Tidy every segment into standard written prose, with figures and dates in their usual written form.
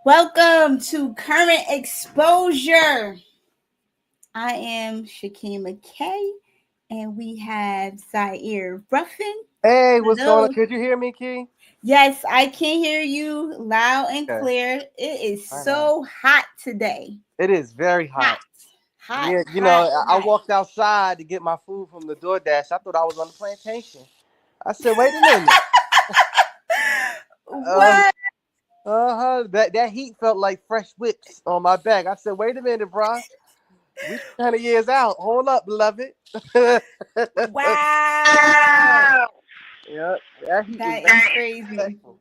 Welcome to Current Exposure. I am Shakima K, and we have Zaire Ruffin. Hey, what's going on? Hello. Could you hear me, Key? Yes, I can hear you loud and Okay. clear. It is All right. so hot today. It is very Hot, hot. hot, Yeah, hot, I hot. walked outside to get my food from the DoorDash. I thought I was on the plantation. I said, wait a minute. Um, What? that heat felt like fresh whips on my back. I said, wait a minute, bro. We 10 years out. Hold up, beloved. Wow. Yeah, that heat was That very is crazy. disrespectful.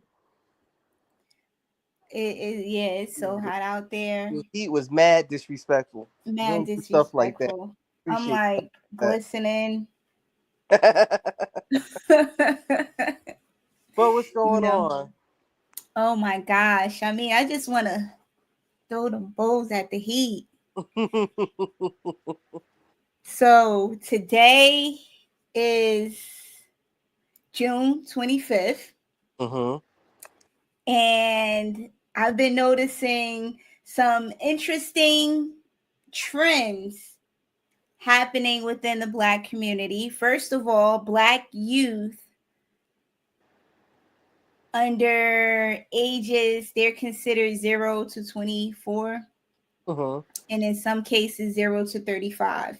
It is, yeah, it's so hot out there. The heat was mad disrespectful. You Man, don't do stuff like that. disrespectful. I'm Appreciate like that. glistening. But what's you going know. on? Oh my gosh. I mean, I just want to throw them bowls at the heat. So today is June 25th, Mm-hmm. and I've been noticing some interesting trends happening within the Black community. First of all, Black youth under ages, they're considered 0 to 24, Mm-hmm. and in some cases 0 to 35.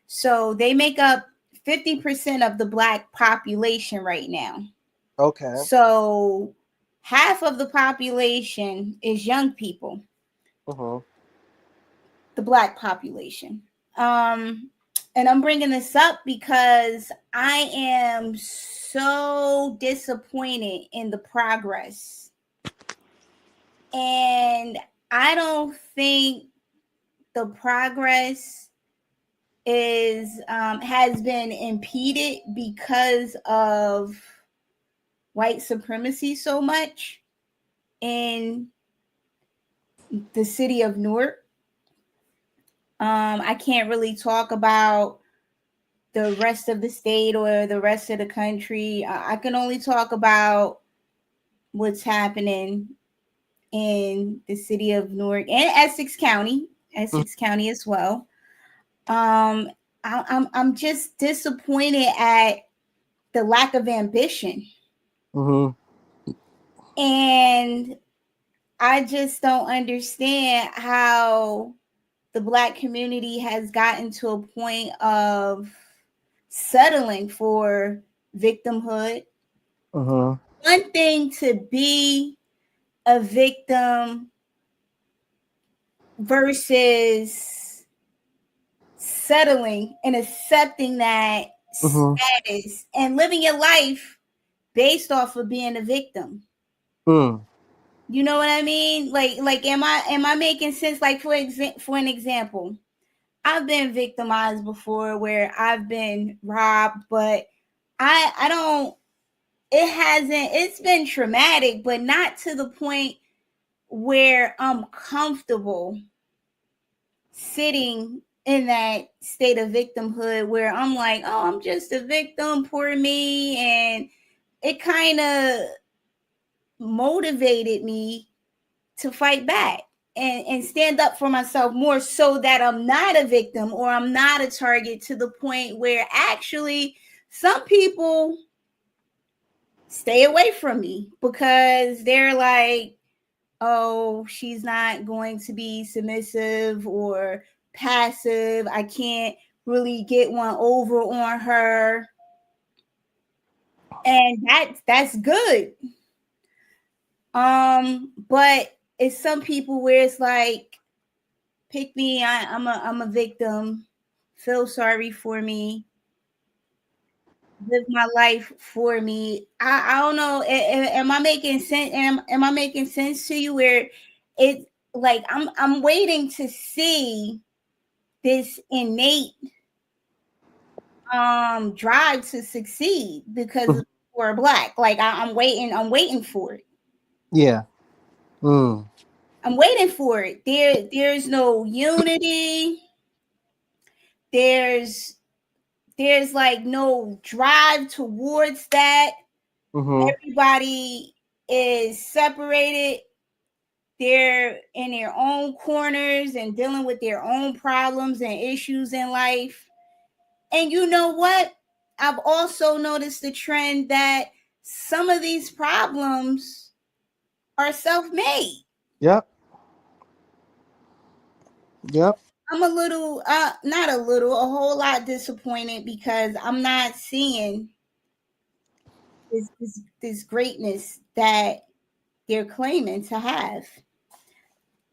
So they make up 50% of the Black population right now. Okay. So half of the population is young people, Mm-hmm. the Black population. And I'm bringing this up because I am so disappointed in the progress. And I don't think the progress is has been impeded because of white supremacy so much in the city of Newark. I can't really talk about the rest of the state or the rest of the country. I can only talk about what's happening in the city of Newark and Essex County as well. Um, I'm just disappointed at the lack of ambition, Mm-hmm. and I just don't understand how the Black community has gotten to a point of settling for victimhood. Mm-hmm. One thing to be a victim versus settling and accepting that Mm-hmm. status and living your life based off of being a victim. Mm. You know what I mean? Like am I making sense? Like for an example, I've been victimized before where I've been robbed, but I don't it hasn't it's been traumatic, but not to the point where I'm comfortable sitting in that state of victimhood where I'm like, oh, I'm just a victim, poor me. And it kind of motivated me to fight back and stand up for myself more so that I'm not a victim or I'm not a target to the point where actually some people stay away from me because they're like, oh, she's not going to be submissive or passive. I can't really get one over on her. And that's good. But it's some people where it's like, pick me, I'm a victim, feel sorry for me, live my life for me. I don't know. Am I making sense? Am I making sense to you? Where it like I'm waiting to see this innate drive to succeed because we're Black. Like I'm waiting for it. Yeah. Mm. I'm waiting for it. There's no unity. There's there's like no drive towards that. Mm-hmm. Everybody is separated. they're in their own corners and dealing with their own problems and issues in life. And you know what? I've also noticed the trend that some of these problems are self-made. Yep. Yep. I'm a little, not a little, a whole lot disappointed because I'm not seeing this greatness that they're claiming to have.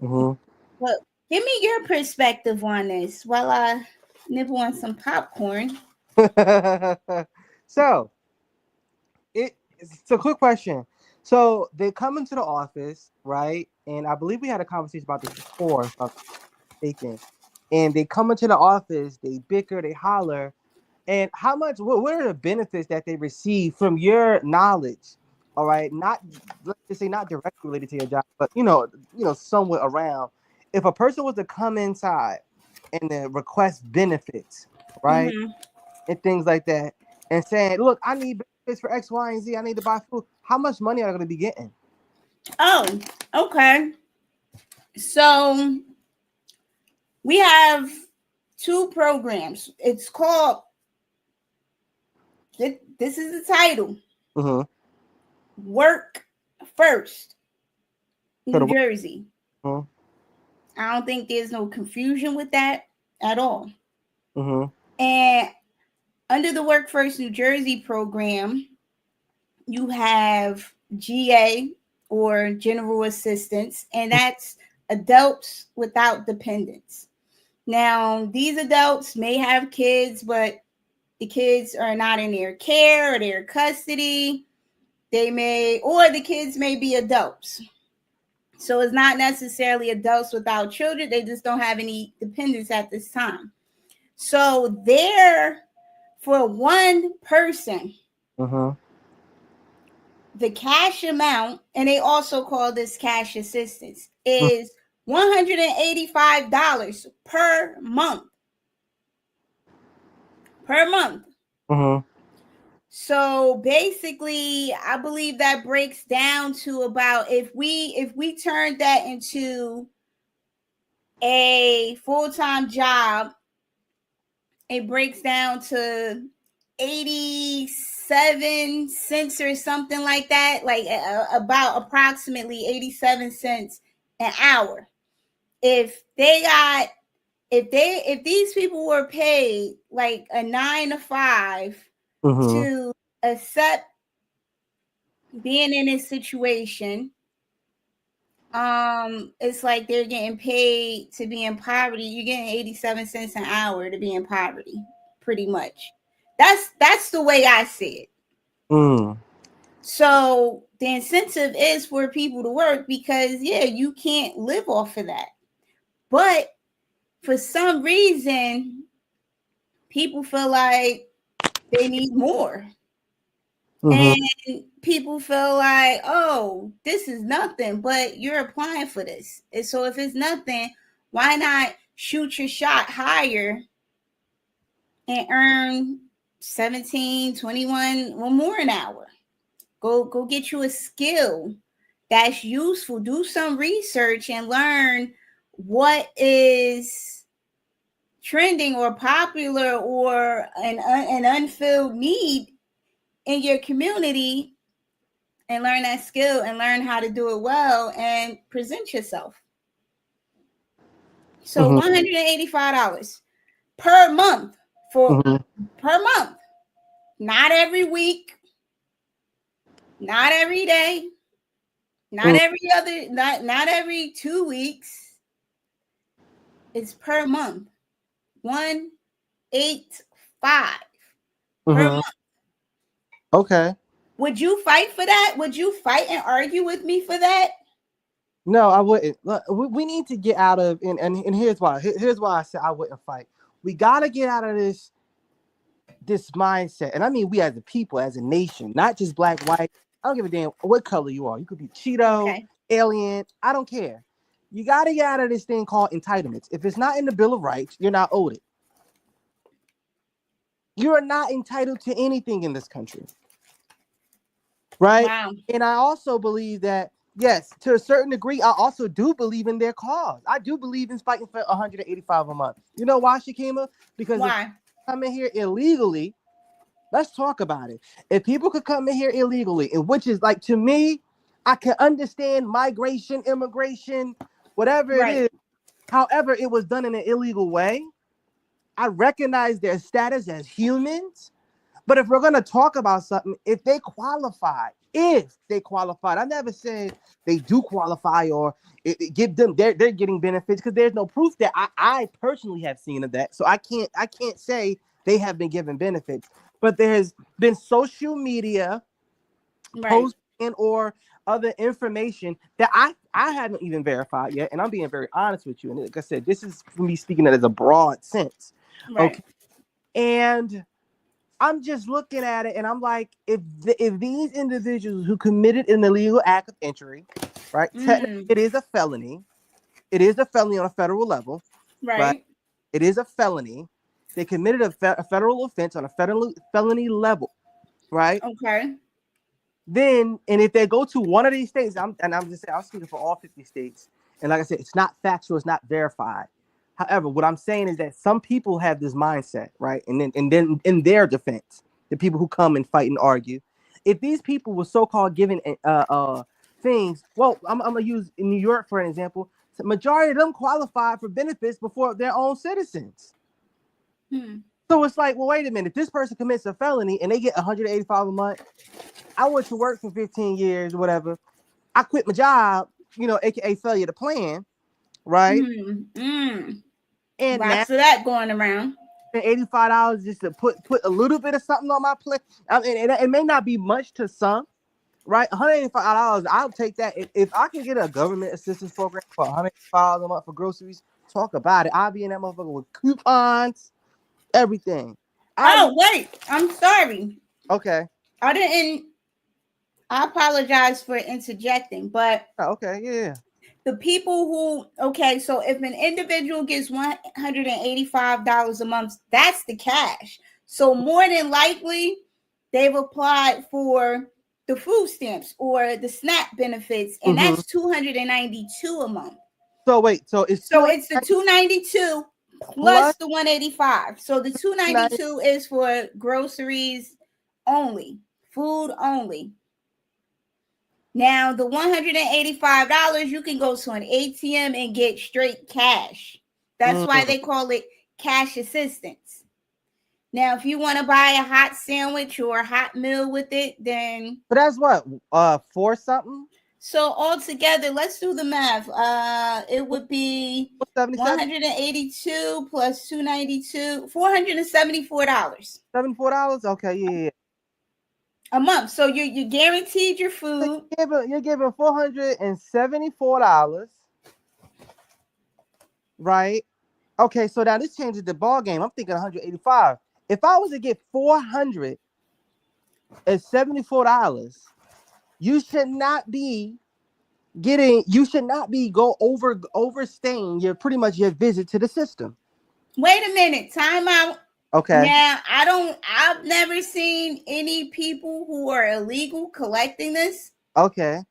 Mm-hmm. But give me your perspective on this while I nibble on some popcorn. So it's a quick question. So they come into the office, right? And I believe we had a conversation about this before, if I'm not mistaken. And they come into the office, they bicker, they holler. And how much? What are the benefits that they receive from your knowledge? All right, not, let's just say not directly related to your job, but somewhere around. If a person was to come inside and then request benefits, right, Mm-hmm. and things like that, and saying, "Look, I need benefits for X, Y, and Z. I need to buy food." How much money are they going to be getting? Oh, okay. So we have two programs. It's called, this is the title, Mm-hmm. Work First, For New the Jersey. mm-hmm. I don't think there's no confusion with that at all. Mm-hmm. And under the Work First New Jersey program, you have GA, or General Assistance, and that's adults without dependents. Now, these adults may have kids, but the kids are not in their care or their custody. Or the kids may be adults. So it's not necessarily adults without children. They just don't have any dependents at this time. So there, for one person, Mm-hmm. the cash amount, and they also call this cash assistance, is $185 per month. Per month. Mm-hmm. So basically, I believe that breaks down to about, if we turned that into a full-time job, it breaks down to 87 cents or something like that, like about approximately 87 cents an hour. If they got if these people were paid like a 9 to 5 Mm-hmm. to accept being in this situation, it's like they're getting paid to be in poverty. You're getting 87 cents an hour to be in poverty, pretty much. That's the way I see it. Mm. So the incentive is for people to work because, yeah, you can't live off of that. But for some reason, people feel like they need more. Mm-hmm. And people feel like, oh, this is nothing, but you're applying for this. And so if it's nothing, why not shoot your shot higher and earn 17, 21 or more an hour? Go get you a skill that's useful. Do some research and learn what is trending or popular or an unfilled need in your community, and learn that skill and learn how to do it well and present yourself. So Mm-hmm. $185 per month, for Mm-hmm. per month. Not every week, not every day, not every other, not every 2 weeks. It's per month. 185 per Mm-hmm. month. Okay. Would you fight for that? Would you fight and argue with me for that? No, I wouldn't. Look, we need to get out of, and here's why. Here's why I said I wouldn't fight. We gotta get out of this mindset, and I mean we as a people, as a nation, not just black, white. I don't give a damn what color you are. You could be Cheeto, Okay. alien. I don't care. You gotta get out of this thing called entitlements. If it's not in the Bill of Rights, you're not owed it. You are not entitled to anything in this country, right? Wow. And I also believe that Yes, to a certain degree, I also do believe in their cause. I do believe in fighting for 185 a month. You know why, Shakima? Because if Why? come in here illegally, let's talk about it. If people could come in here illegally, and which is like to me, I can understand migration, immigration, whatever it Right. is. However, it was done in an illegal way. I recognize their status as humans. But if we're gonna talk about something, if they qualified, I never said they do qualify or give them they're getting benefits because there's no proof that I personally have seen of that. So I can't say they have been given benefits. But there has been social media Right. posts and or other information that I haven't even verified yet, and I'm being very honest with you. And like I said, this is for me speaking it as a broad sense. Right. Okay, and I'm just looking at it and I'm like, if these individuals who committed an illegal act of entry, right? Technically, Mm. it is a felony. It is a felony on a federal level, right? Right. It is a felony. They committed a federal offense on a federal felony level, right? Okay. Then, and if they go to one of these states, I'm just saying, I'm speaking for all 50 states. And like I said, it's not factual, it's not verified. However, what I'm saying is that some people have this mindset, right? And then in their defense, the people who come and fight and argue, if these people were so-called given things, well, I'm gonna use in New York for an example. The majority of them qualified for benefits before their own citizens. Hmm. So it's like, well, wait a minute. If this person commits a felony and they get 185 a month, I went to work for 15 years, whatever. I quit my job, aka failure to plan, right? Mm. Mm. And now Lots of that going around. $85 just to put a little bit of something on my plate. I mean, it may not be much to some, right? $185, I'll take that. If I can get a government assistance program for $185 a month for groceries, talk about it. I'll be in that motherfucker with coupons, everything. I Oh, wait. I'm sorry. okay, I didn't. I apologize for interjecting, but okay, yeah. the people who, okay, so if an individual gets $185 a month, that's the cash. So more than likely, they've applied for the food stamps or the SNAP benefits, and Mm-hmm. that's 292 a month. So wait, so it's So 290 it's the 292 plus plus the 185. So the 90. 292 is for groceries only, food only. Now, the $185, you can go to an ATM and get straight cash. That's why Mm. they call it cash assistance. Now, if you want to buy a hot sandwich or a hot meal with it, then But that's what for something so altogether, let's do the math. It would be 77 182 plus 292, $474 $74. Okay, yeah. a month. So you're guaranteed your So food. you're giving $474, right? Okay, so now this changes the ball game. I'm thinking 185. If I was to get $474, you should not be you should not be overstaying your visit to the system. Wait a minute, time out. Okay. Now, I've never seen any people who are illegal collecting this. Okay.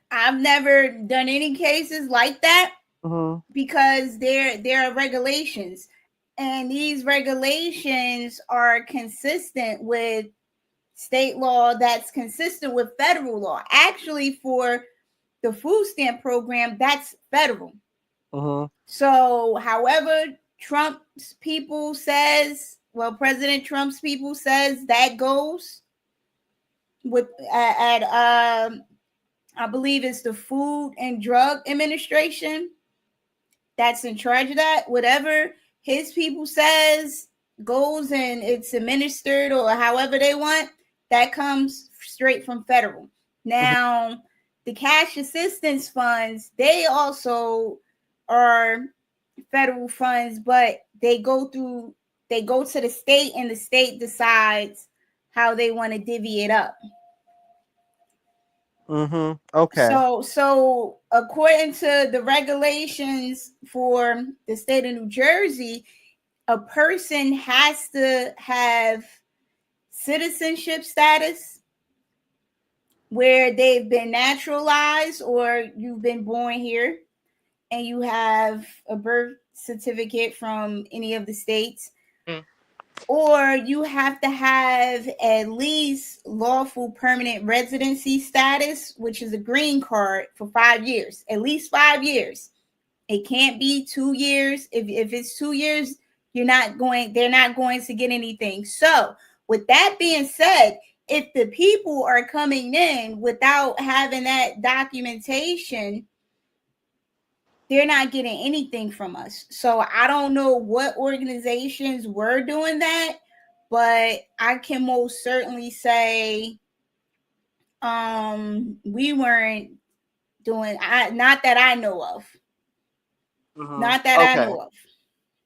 I've never done any cases like that Mm-hmm. because there are regulations, and these regulations are consistent with state law that's consistent with federal law. Actually, for the food stamp program, that's federal. Mm-hmm. So, however, Trump's people says, well, President Trump's people says that goes with at I believe it's the Food and Drug Administration that's in charge of that. Whatever his people says goes and it's administered or however they want, that comes straight from federal. Mm-hmm. Now, the cash assistance funds, they also are federal funds, but they go to the state and the state decides how they want to divvy it up. Mm-hmm. Okay. So according to the regulations for the state of New Jersey, a person has to have citizenship status where they've been naturalized or you've been born here and you have a birth certificate from any of the states, Mm. or you have to have at least lawful permanent residency status, which is a green card for 5 years, at least 5 years. It can't be 2 years. If it's 2 years, they're not going to get anything. So with that being said, if the people are coming in without having that documentation, they're not getting anything from us. So I don't know what organizations were doing that, but I can most certainly say we weren't doing, not that I know of. Mm-hmm. Not that I Okay. know of.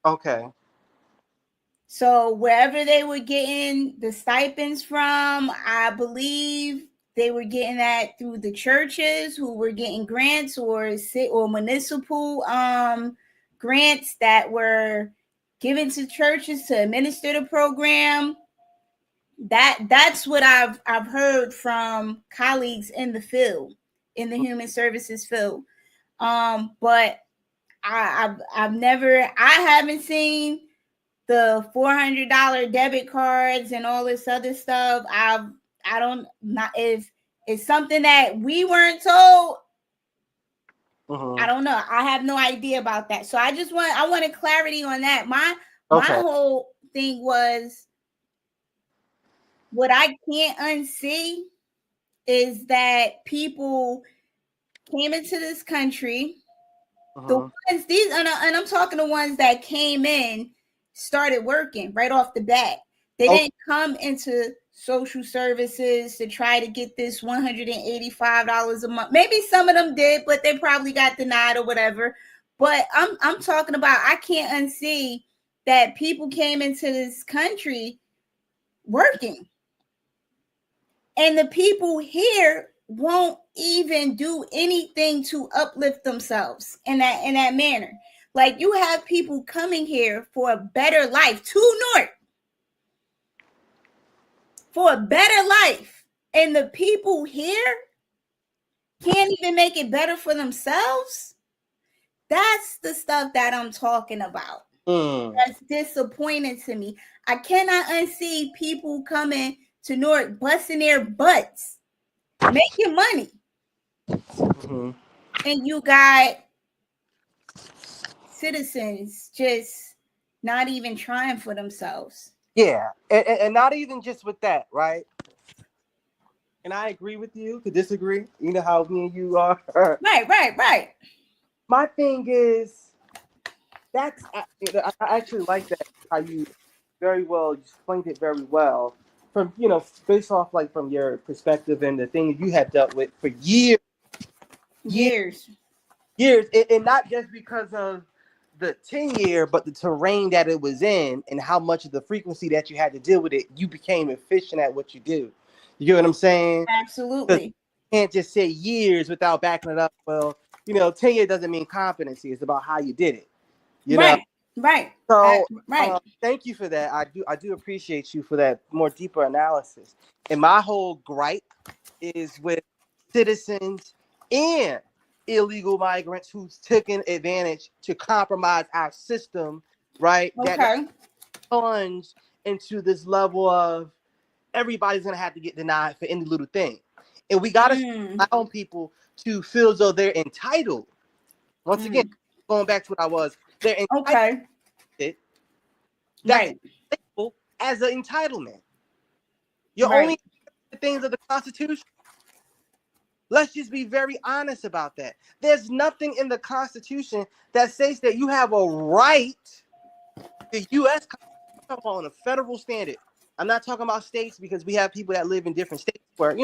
Okay. So wherever they were getting the stipends from, I believe they were getting that through the churches who were getting grants or municipal grants that were given to churches to administer the program. That's what I've heard from colleagues in the field, in the human services field. But I haven't seen the $400 debit cards and all this other stuff. I don't, not if it's something that we weren't told. Mm-hmm. I don't know. I have no idea about that. So I wanted clarity on that. My Okay. whole thing was, what I can't unsee is that people came into this country. The Mm-hmm. ones these and I'm talking the ones that came in, started working right off the bat. They Okay. didn't come into social services to try to get this $185 a month. Maybe some of them did, but they probably got denied or whatever. But I'm talking about, I can't unsee that people came into this country working. And the people here won't even do anything to uplift themselves in that manner. Like, you have people coming here for a better life to North, for a better life, and the people here can't even make it better for themselves. That's the stuff that I'm talking about. Mm. That's disappointing to me. I cannot unsee people coming to North, busting their butts, making money, Mm-hmm. and you got citizens just not even trying for themselves. Yeah, and not even just with that, right? And I agree with you to disagree. You know how me and you are. Right. My thing is, I actually like that how you very well you explained it very well from based off like from your perspective and the things you have dealt with for years, Years. years, and not just because of the 10-year, but the terrain that it was in and how much of the frequency that you had to deal with it, you became efficient at what you do. You get what I'm saying? Because Absolutely. you can't just say years without backing it up. Well, 10-year doesn't mean competency. It's about how you did it. You know. Right. So Right. thank you for that. I do appreciate you for that more deeper analysis. And my whole gripe is with citizens and illegal migrants who's taken advantage to compromise our system, right? That Okay. plunge into this level of everybody's gonna have to get denied for any little thing. And we gotta Mm, allow people to feel as though they're entitled. Once again, mm. going back to what I was, they're entitled. Okay. That's Right. labeled as an entitlement. You're Right. only the things of the Constitution. Let's just be very honest about that. There's nothing in the Constitution that says that you have a right. The U.S. on a federal standard. I'm not talking about states because we have people that live in different states where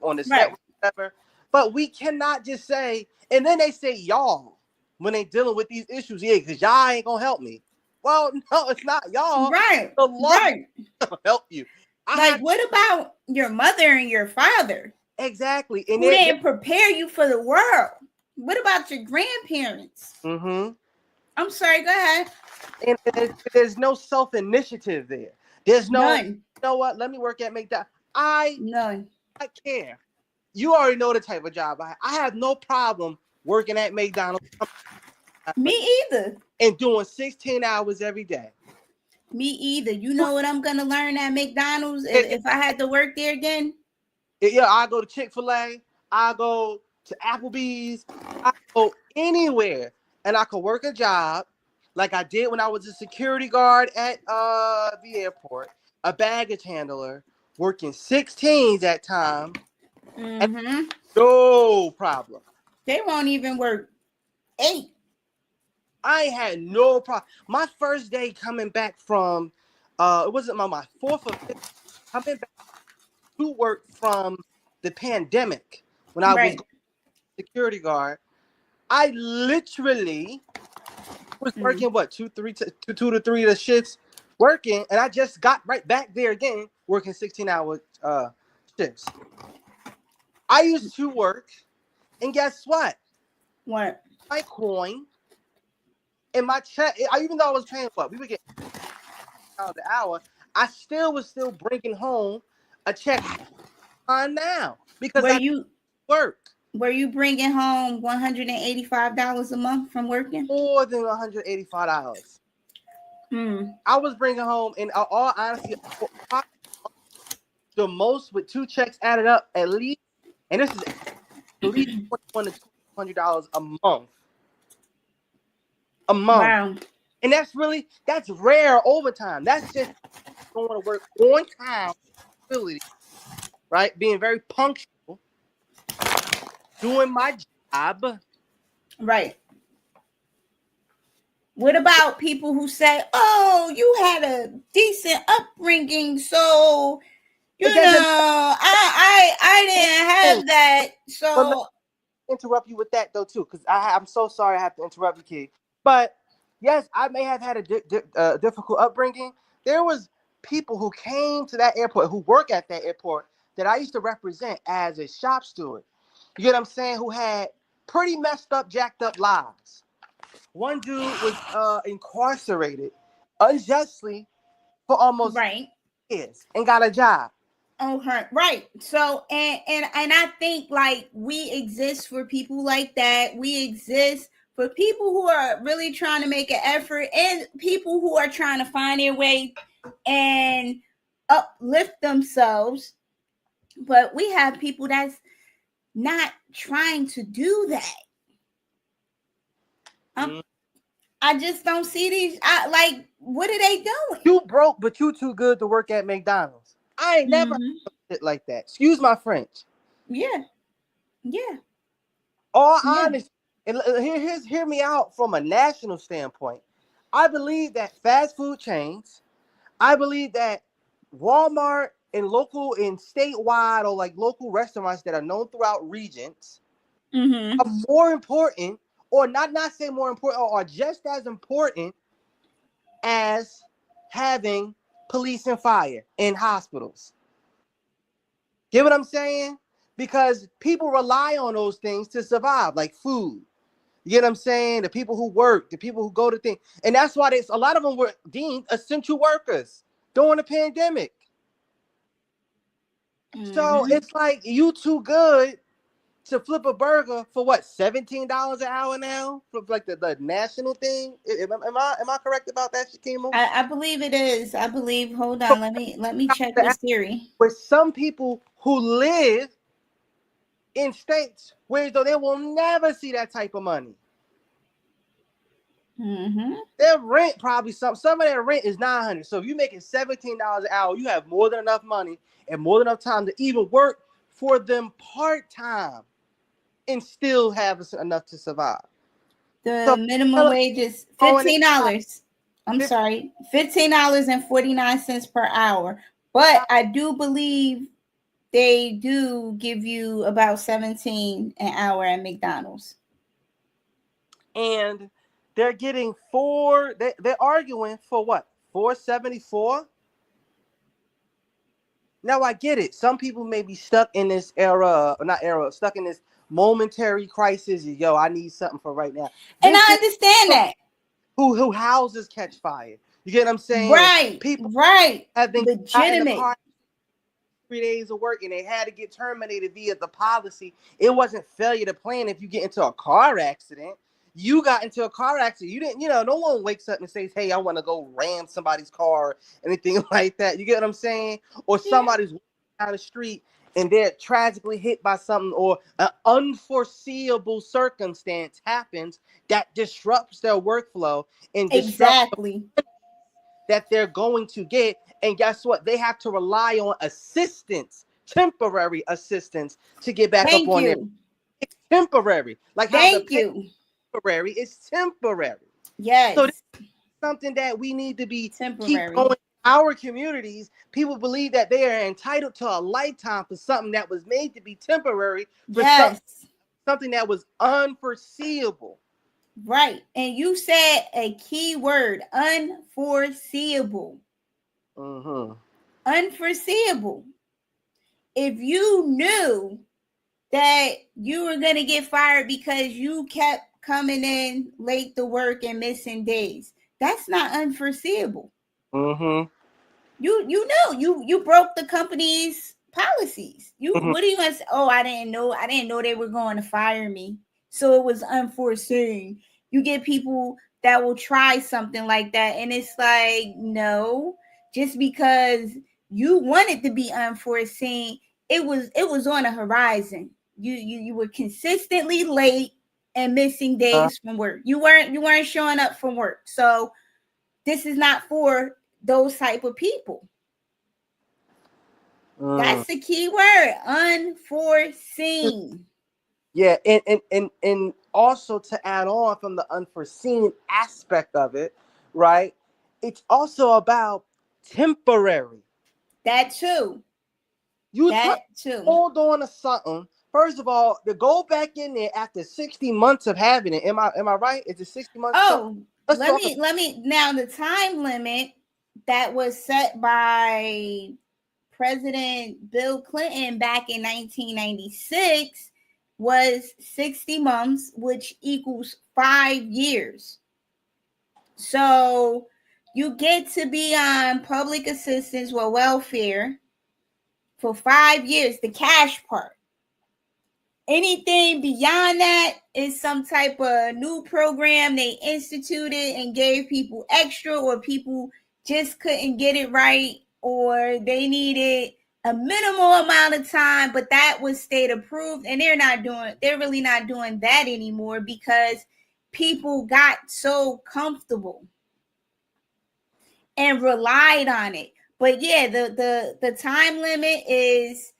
on this Right. network, whatever. But we cannot just say, and then they say y'all when they dealing with these issues. Yeah, because y'all ain't gonna help me. Well, no, it's not y'all. Right. The law Right. will help you. I Like, have what about your mother and your father exactly, and who didn't prepare you for the world? What about your grandparents? mm-hmm. I'm sorry, go ahead. And there's no self initiative there. There's no, None. you know what? Let me work at McDonald's. I None. care. You already know the type of job I have no problem working at McDonald's Me either. and doing 16 hours every day. Me either. You know what I'm gonna learn at McDonald's It, if I had to work there again? yeah, I go to Chick-fil-A, I go to Applebee's, I go anywhere, and I could work a job like I did when I was a security guard at the airport, a baggage handler, working 16s at time, and Mm-hmm. no problem. They won't even work 8. I had no problem. My first day coming back from, it wasn't my fourth or fifth coming back to work from the pandemic when I was Right. security guard. I literally was Mm. working what two to three of the shifts working, and I just got right back there again working 16-hour shifts. I used to work, and guess what? What? My coin and my check. Even though I was paying what we would get an hour, I still bringing home a check on now because Were I you work were you bringing home $185 a month from working? more than $185. Mm. I was bringing home, in all honesty, the most with 2 checks added up at least, and this is at least $21 to $200 a month. A month. Wow. And that's rare overtime. That's just going to work on time, ability, right? Being very punctual, doing my job. Right. What about people who say, "Oh, you had a decent upbringing, so you It doesn't know, I didn't matter. have that." But let So me interrupt you with that though too, because I'm so sorry I have to interrupt you, Key. But yes, I may have had a difficult upbringing. There was people who came to that airport, who work at that airport, that I used to represent as a shop steward. You get what I'm saying? Who had pretty messed up, jacked up lives. One dude was incarcerated unjustly for almost right. years and got a job. Okay, right. So and I think like we exist for people like that. We exist for people who are really trying to make an effort and people who are trying to find their way and uplift themselves. But we have people that's not trying to do that. Um, Mm. I just don't see these. Like, what are they doing? You broke, but you too good to work at McDonald's. I ain't never Mm-hmm. shit like that. Excuse my French. Yeah, yeah, All yeah. honest, and hear me out from a national standpoint. I believe that fast food chains, I believe that Walmart and local and statewide or like local restaurants that are known throughout regions Mm-hmm. are more important, or not say more important, or are just as important as having police and fire in hospitals. Get what I'm saying? Because people rely on those things to survive, like food. You get what I'm saying? The people who work, the people who go to things. And that's why a lot of them were deemed essential workers during the pandemic. So Mm-hmm. it's like you too good to flip a burger for what, $17 an hour now? For like the national thing? Am I correct about that, Shakimo? I believe it is. I believe. Hold on. Let me check with Siri. With some people who live in states where though they will never see that type of money. Mm-hmm. Their rent probably some of their rent is $900. So if you're making $17 an hour, you have more than enough money and more than enough time to even work for them part time and still have enough to survive. So The minimum wage is going $15. I'm sorry, $15.49 per hour. But I do believe they do give you about 17 an hour at McDonald's. and they're getting they're arguing for what, 474. Now I get it. Some people may be stuck in this era, or not era, stuck in this momentary crisis. Yo, I need something for right now. And This I is understand that. who houses catch fire. You get what I'm saying? Right, People right. have been out in the Legitimate. car days of work and they had to get terminated via the policy. It wasn't failure to plan. If you get into a car accident, you got into a car accident. You didn't, no one wakes up and says, hey, I want to go ram somebody's car or anything like that. You get what I'm saying? Or Yeah. somebody's walking down the street and they're tragically hit by something, or an unforeseeable circumstance happens that disrupts their workflow and disrupts Exactly. that they're going to get. And guess what? They have to rely on assistance, temporary assistance, to get back up Thank on their. you. It's temporary. Like how the Thank pay you. temporary is temporary. So Yes. something that we need to be keep Temporary. going in our communities. People believe that they are entitled to a lifetime for something that was made to be temporary, for Yes. something that was unforeseeable. Right. And you said a key word, unforeseeable. Mm-hmm. Unforeseeable. If you knew that you were going to get fired because you kept coming in late to work and missing days, that's not unforeseeable. Mm-hmm. You know you broke the company's policies. Mm-hmm. What do you want to say? Oh, I didn't know they were going to fire me, so it was unforeseen. You get people that will try something like that, and it's like, no, just because you wanted to be unforeseen, it was on the horizon. You were consistently late and missing days from work. You weren't showing up from work, so this is not for those type of people. That's the key word, unforeseen. Yeah, and also to add on from the unforeseen aspect of it, right? It's also about temporary. That too. You That too. hold on to something. First of all, to go back in there after 60 months of having it. Am I right? Is it 60 months? Oh, Let's let talk. me now the time limit that was set by President Bill Clinton back in 1996 was 60 months, which equals 5 years. So you get to be on public assistance or welfare for 5 years, the cash part. Anything beyond that is some type of new program they instituted and gave people extra, or people just couldn't get it right, or they needed a minimal amount of time, but that was state approved, and they're really not doing that anymore because people got so comfortable and relied on it. But yeah, the time limit is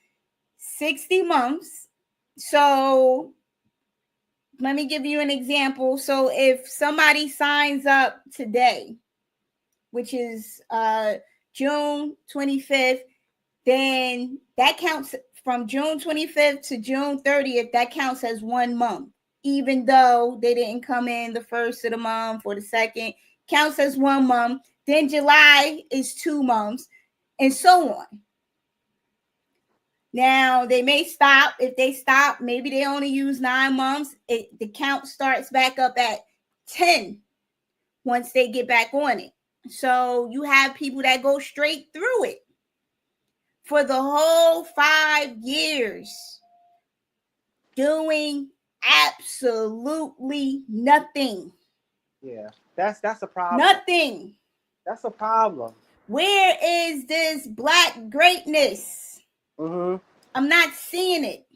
60 months. So let me give you an example. So if somebody signs up today, which is June 25th, then that counts from June 25th to June 30th. That counts as 1 month, even though they didn't come in the first of the month or the second. Counts as 1 month. Then July is 2 months, and so on. Now they may stop. If they stop, maybe they only use 9 months. The count starts back up at 10 once they get back on it. So you have people that go straight through it for the whole 5 years doing absolutely nothing. Yeah, that's a problem. Nothing. That's a problem. Where is this Black greatness? Mm-hmm. I'm not seeing it.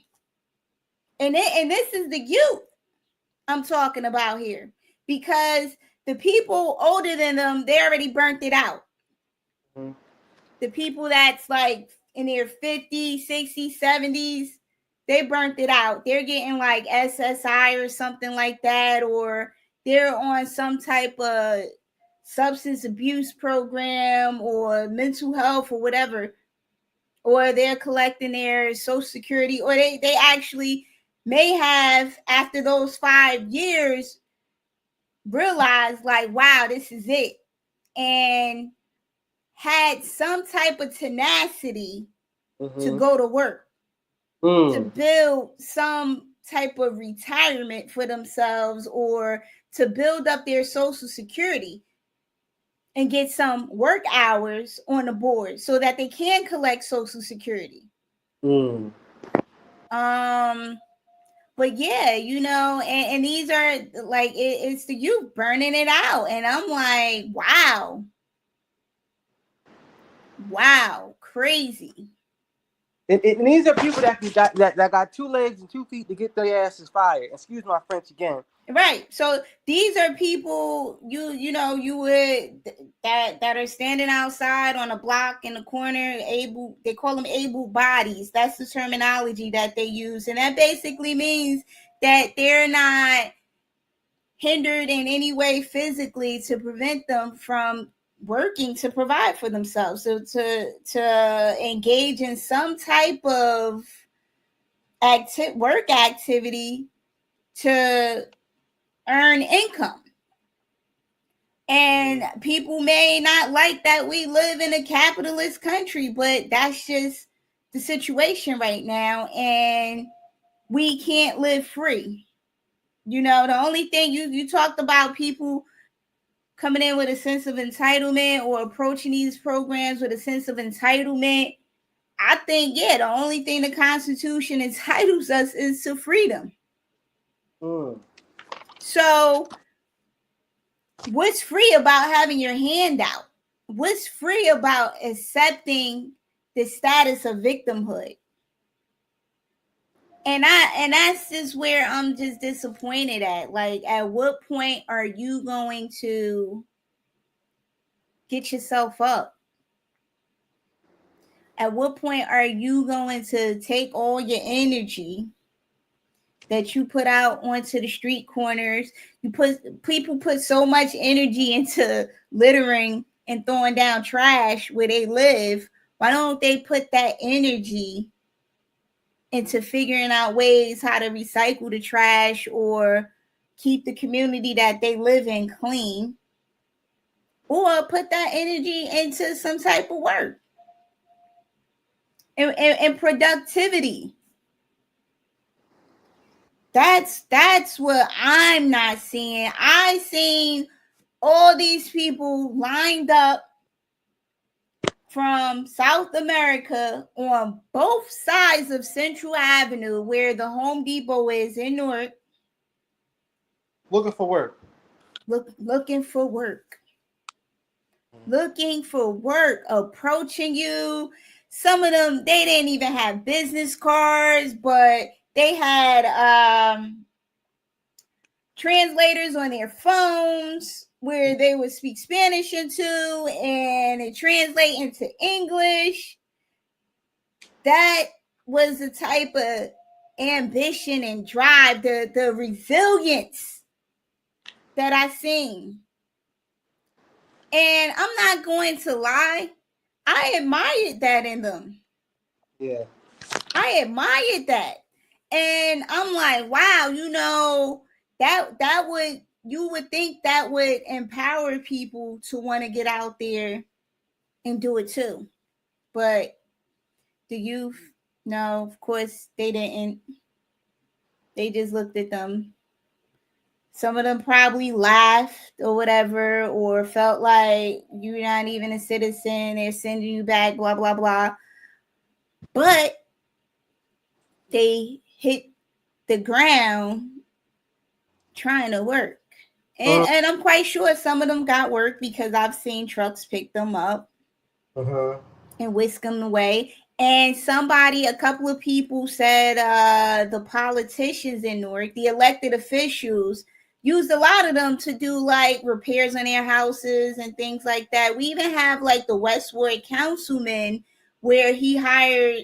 And this is the youth I'm talking about here, because the people older than them, they already burnt it out. Mm-hmm. The people that's like in their 50s, 60s, 70s, they burnt it out. They're getting like SSI or something like that, or they're on some type of substance abuse program or mental health or whatever, or they're collecting their Social Security, or they actually may have, after those 5 years, realized like, wow, this is it, and had some type of tenacity to go to work, to build some type of retirement for themselves, or to build up their Social Security. and get some work hours on the board so that they can collect Social Security. Mm. But yeah, and these are like it's the youth burning it out, and I'm like, wow, crazy. And these are people that got 2 legs and 2 feet to get their asses fired. Excuse my French again. Right. So these are people you would that are standing outside on a block in the corner, they call them able bodies. That's the terminology that they use. And that basically means that they're not hindered in any way physically to prevent them from working to provide for themselves. So to engage in some type of work activity to earn income. And people may not like that we live in a capitalist country, but that's just the situation right now. And we can't live free. The only thing you talked about people coming in with a sense of entitlement or approaching these programs with a sense of entitlement. I think, yeah, the only thing the Constitution entitles us is to freedom. So what's free about having your hand out? What's free about accepting the status of victimhood? And that's just where I'm just disappointed at. Like, at what point are you going to get yourself up? At what point are you going to take all your energy that you put out onto the street corners? People put so much energy into littering and throwing down trash where they live. Why don't they put that energy into figuring out ways how to recycle the trash or keep the community that they live in clean, or put that energy into some type of work and productivity? That's what I'm not seeing. I seen all these people lined up from South America on both sides of Central Avenue, where the Home Depot is in Newark, Looking for work. Looking for work. Looking for work, approaching you. Some of them, they didn't even have business cards, but they had translators on their phones where they would speak Spanish into and it translate into English. That was the type of ambition and drive, the resilience that I seen. And I'm not going to lie, I admired that in them. Yeah. I admired that. And I'm like, wow, that would, you would think that would empower people to want to get out there and do it too. But the youth, no, of course they didn't. They just looked at them. Some of them probably laughed or whatever, or felt like you're not even a citizen, they're sending you back, blah, blah, blah. But they hit the ground trying to work. And I'm quite sure some of them got work because I've seen trucks pick them up and whisk them away. And a couple of people said the politicians in Newark, the elected officials, used a lot of them to do like repairs on their houses and things like that. We even have like the Westward councilman where he hired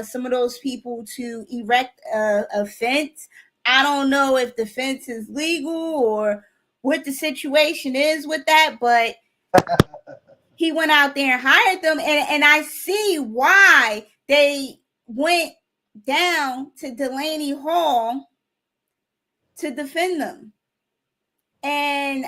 some of those people to erect a fence. I don't know if the fence is legal or what the situation is with that, but he went out there and hired them, and I see why they went down to Delaney Hall to defend them. And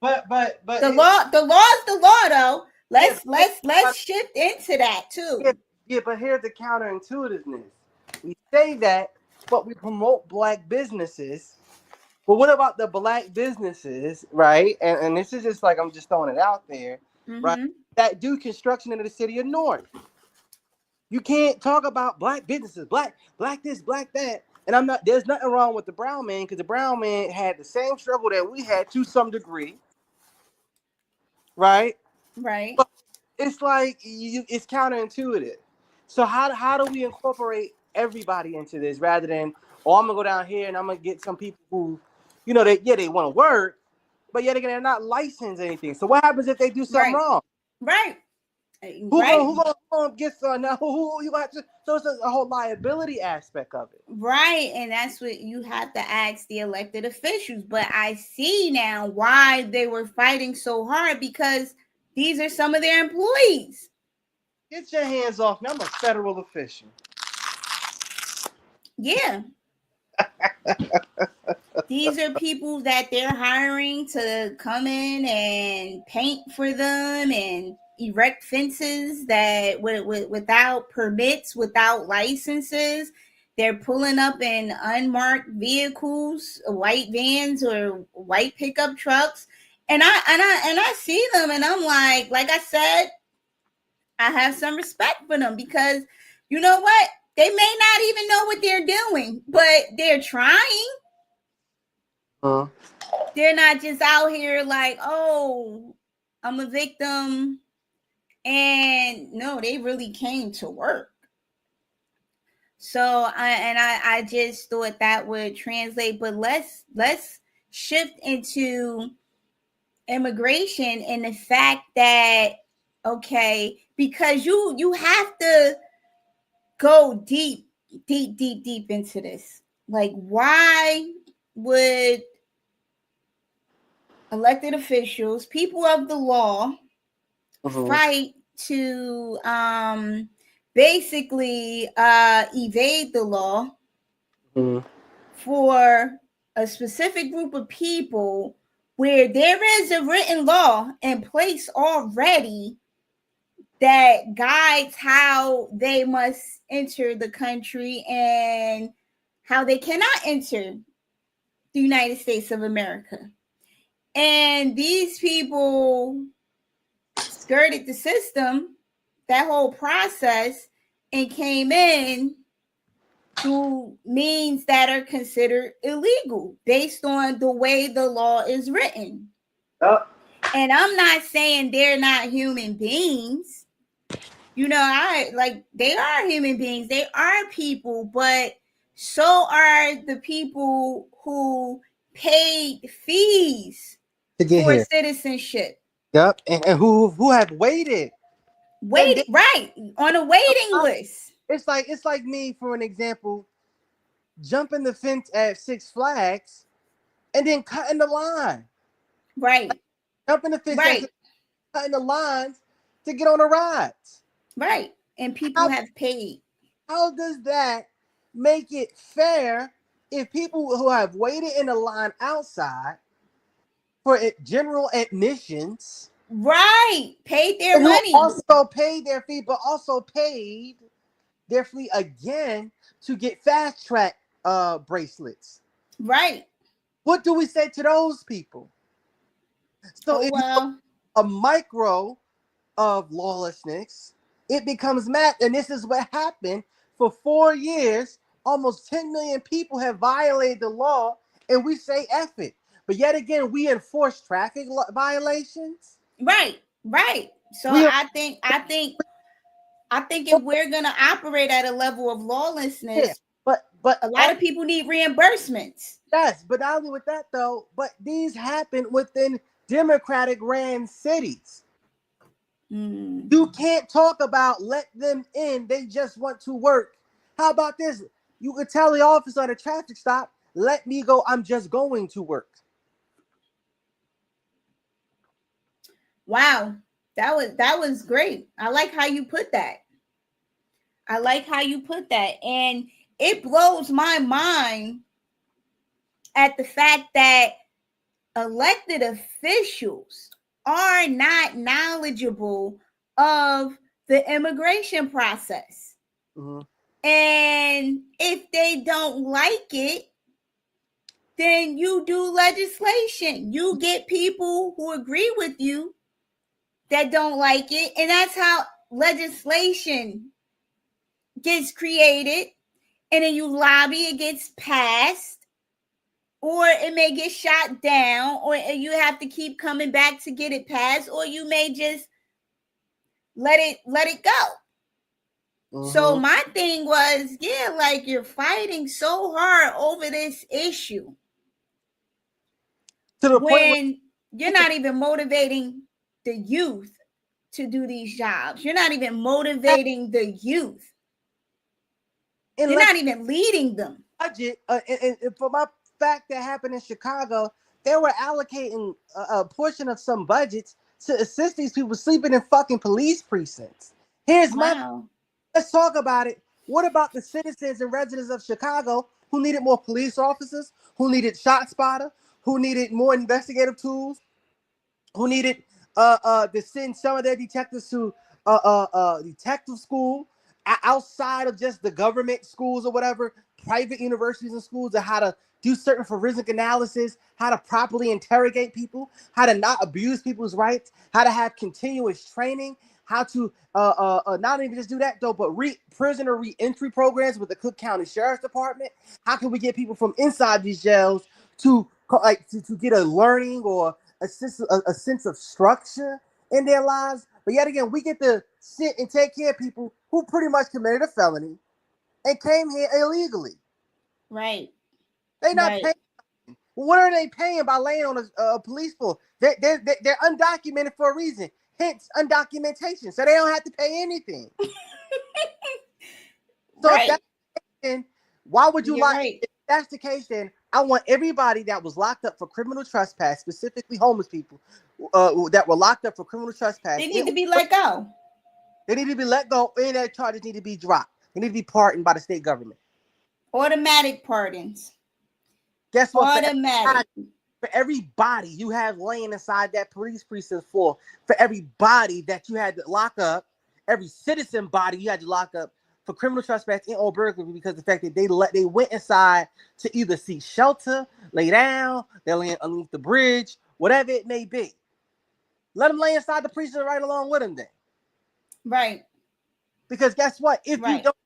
but the law's the law though. Let's shift into that too. Yeah, but here's the counterintuitiveness. We say that, but we promote black businesses But what about the black businesses, right? And this is just like I'm just throwing it out there, right? Mm-hmm. That do construction in the city of North. You can't talk about black businesses, black this, black that. And I'm not. There's nothing wrong with the brown man because the brown man had the same struggle that we had to some degree, right? Right. But it's like it's counterintuitive. So how do we incorporate everybody into this rather than oh I'm gonna go down here and I'm gonna get some people who, they want to work, but yet again they're not licensed or anything. So what happens if they do something Right. wrong? Right. Who gonna Right. get some now? Who you got to? So it's a whole liability aspect of it. Right. And that's what you have to ask the elected officials. But I see now why they were fighting so hard because these are some of their employees. Get your hands off me. I'm a federal official. Yeah. These are people that they're hiring to come in and paint for them and erect fences that without permits, without licenses. They're pulling up in unmarked vehicles, white vans or white pickup trucks. And I see them and I'm like I said, I have some respect for them because you know what? They may not even know what they're doing, but they're trying. Uh, They're not just out here like, oh, I'm a victim. And no, they really came to work. So I just thought that would translate. But let's shift into immigration and the fact that okay, because you have to go deep into this. Like, why would elected officials, people of the law, uh-huh. fight to basically evade the law Uh-huh. for a specific group of people where there is a written law in place already that guides how they must enter the country and how they cannot enter the United States of America. And these people skirted the system, that whole process, and came in through means that are considered illegal based on the way the law is written. Yep. And I'm not saying they're not human beings. You know, I like they are human beings. They are people, but so are the people who paid fees To get for here. citizenship. Yep. And who have waited. And Wait, right, on a waiting list. it's like me, for an example, jumping the fence at Six Flags and then cutting the line. Right, Jumping the fence at right, Six Flags, cutting the lines to get on the rides. right. And people How have paid. how does that make it fair if people who have waited in the line outside for general admissions Right. Paid their and who money. also paid their fee, but also paid their fee again to get fast track bracelets? Right. What do we say to those people? So Oh if you well. a micro of lawlessness, it becomes mass. And this is what happened for 4 years. Almost 10 million people have violated the law, and we say F it. But yet again, we enforce traffic violations. Right. Right. So We I think if we're gonna operate at a level of yeah, lawlessness, but a lot of people need reimbursements. yes, but not only with that though, but these happen within Democratic ran cities. Mm. You can't talk about let them in. They just want to work. How about this? You could tell the officer at a traffic stop, let me go. I'm just going to work. Wow. That was great. I like how you put that. I like how you put that. And it blows my mind at the fact that elected officials are not knowledgeable of the immigration process. Mm-hmm. And if they don't like it, then you do legislation. You get people who agree with you that don't like it, and that's how legislation gets created. And then you lobby, it gets passed, or it may get shot down, or you have to keep coming back to get it passed, or you may just let it go. So my thing was, yeah, like you're fighting so hard over this issue to the point when you're not even motivating the youth to do these jobs. You're not even motivating the youth. You're not even leading them. Budget, and for my fact that happened in Chicago, they were allocating a portion of some budgets to assist these people sleeping in fucking police precincts. Here's my. Let's talk about it. What about the citizens and residents of Chicago who needed more police officers, who needed shot spotter, who needed more investigative tools, who needed to send some of their detectives to detective school outside of just the government schools or whatever, private universities and schools, and how to do certain forensic analysis, how to properly interrogate people, how to not abuse people's rights, how to have continuous training, how to not even just do that though, but prisoner re-entry programs with the Cook County Sheriff's Department. How can we get people from inside these jails to get a learning or a sense of structure in their lives? But yet again, we get to sit and take care of people who pretty much committed a felony and came here illegally. Right. They're not paying. What are they paying by laying on a police force? They're undocumented for a reason. Hence, undocumentation. So they don't have to pay anything. So if that's the case, why would you If that's the case, then I want everybody that was locked up for criminal trespass, specifically homeless people, that were locked up for criminal trespass. They need to be let go. They need to be let go, and their charges need to be dropped. They need to be pardoned by the state government. Automatic pardons. Guess what? Automatic. For every body you have laying inside that police precinct for every body that you had to lock up, every citizen body you had to lock up for criminal trespass or burglary, because the fact that they went inside to either seek shelter, lay down, they're laying underneath the bridge, whatever it may be. Let them lay inside the precinct right along with them then. Right. Because guess what? If you don't,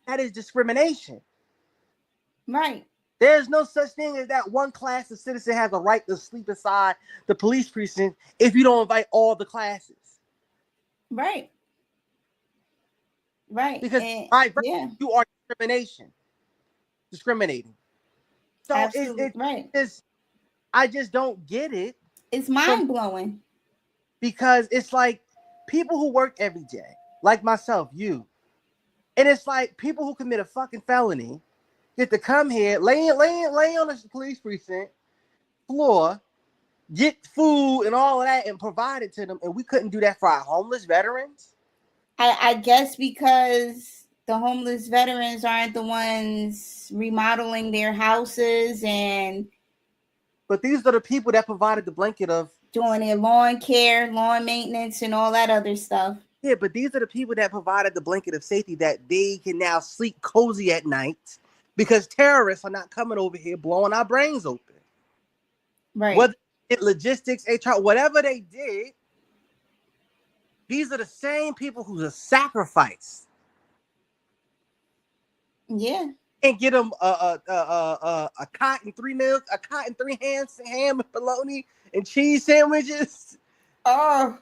that is discrimination. Right. There's no such thing as that one class of citizen has a right to sleep inside the police precinct if you don't invite all the classes. Right. Right. Because you are discriminating. So I just don't get it. It's mind blowing. Because it's like people who work every day, like myself, you, and it's like people who commit a fucking felony get to come here, lay on the police precinct floor, get food and all of that, and provide it to them, and we couldn't do that for our homeless veterans. I guess because the homeless veterans aren't the ones remodeling their houses, but these are the people that provided the blanket of doing their lawn care, lawn maintenance, and all that other stuff. Yeah, but these are the people that provided the blanket of safety that they can now sleep cozy at night because terrorists are not coming over here blowing our brains open. Right. Whether it logistics, HR, whatever they did, these are the same people who have sacrificed. Yeah. And get them a cotton 3 meals, a cotton 3 ham and bologna and cheese sandwiches. Oh,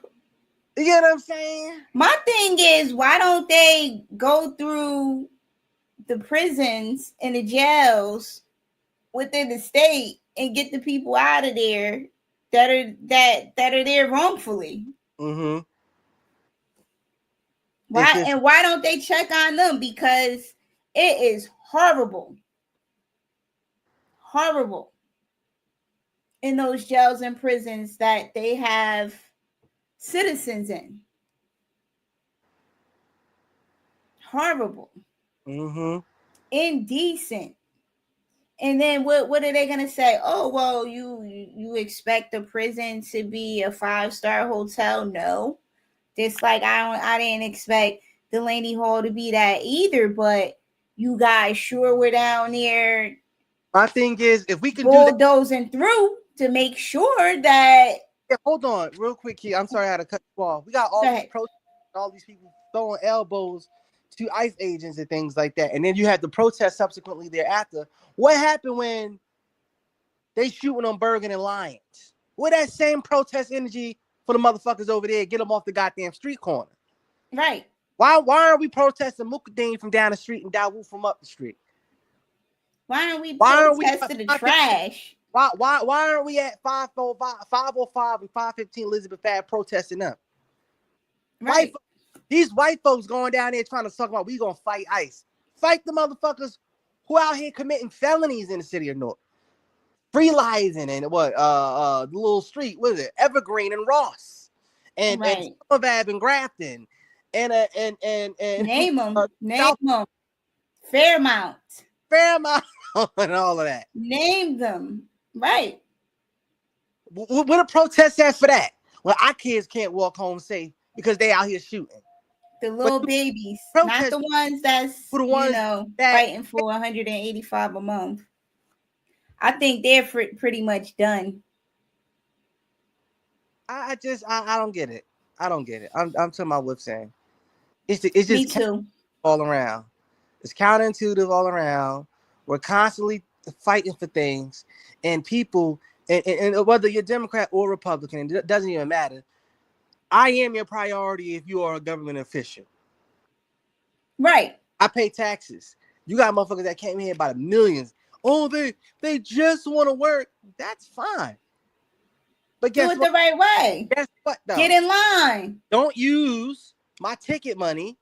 you get what I'm saying? My thing is, why don't they go through the prisons and the jails within the state and get the people out of there that are there wrongfully? Mm-hmm. Why don't they check on them? Because it is horrible in those jails and prisons that they have citizens in. Horrible. Mm-hmm. Indecent. And then what are they gonna say? Oh, well, you expect the prison to be a 5-star hotel? No. Just like I didn't expect Delaney Hall to be that either, but you guys sure were down there My thing is, if we can do that, bulldozing through to make sure that. yeah, hold on, real quick here. I'm sorry I had to cut you off. We got all Go these ahead. protests, all these people throwing elbows to ICE agents and things like that, and then you had the protest subsequently thereafter. What happened when they shooting on Bergen and Lyons? Where that same protest energy for the motherfuckers over there? Get them off the goddamn street corner. Right. Why are we protesting Mukadeen from down the street and Dawood from up the street? Why aren't we Why aren't we protesting the trash? why aren't we at 505 and 515 Elizabeth Ave protesting them? White Right. these white folks going down there trying to talk about we gonna fight ICE. Fight the motherfuckers who out here committing felonies in the city of North. Freelising and what the little street, what is it? Evergreen and Ross. And Right. Sullivan and Grafton and Name them. Name South them. Fairmount. Fairmount and all of that. Name them. Right. What a protest at for that? Well, our kids can't walk home safe because they out here shooting. The But little babies, not protest the ones that's, for the ones that fighting for 185 a month. I think they're pretty much done. I don't get it. I don't get it. I'm to my whip saying it's Me just too. all around. It's counterintuitive all around. We're constantly fighting for things, and people, and whether you're Democrat or Republican, it doesn't even matter. I am your priority if you are a government official. Right. I pay taxes. You got motherfuckers that came here by the millions. Oh, they just want to work. That's fine. But Do guess it what? the right way. Guess what though? Get in line. Don't use my ticket money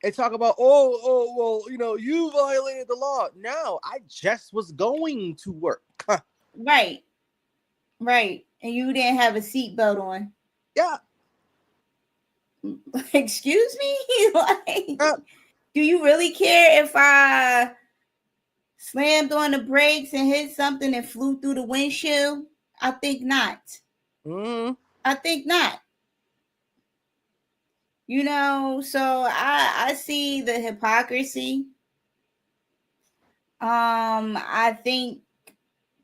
and talk about, oh, well, you violated the law. No, I just was going to work. Right. Right. And you didn't have a seatbelt on. Yeah. Excuse me? Like, Yeah. do you really care if I slammed on the brakes and hit something and flew through the windshield? I think not. Mm-hmm. I think not. So I see the hypocrisy. I think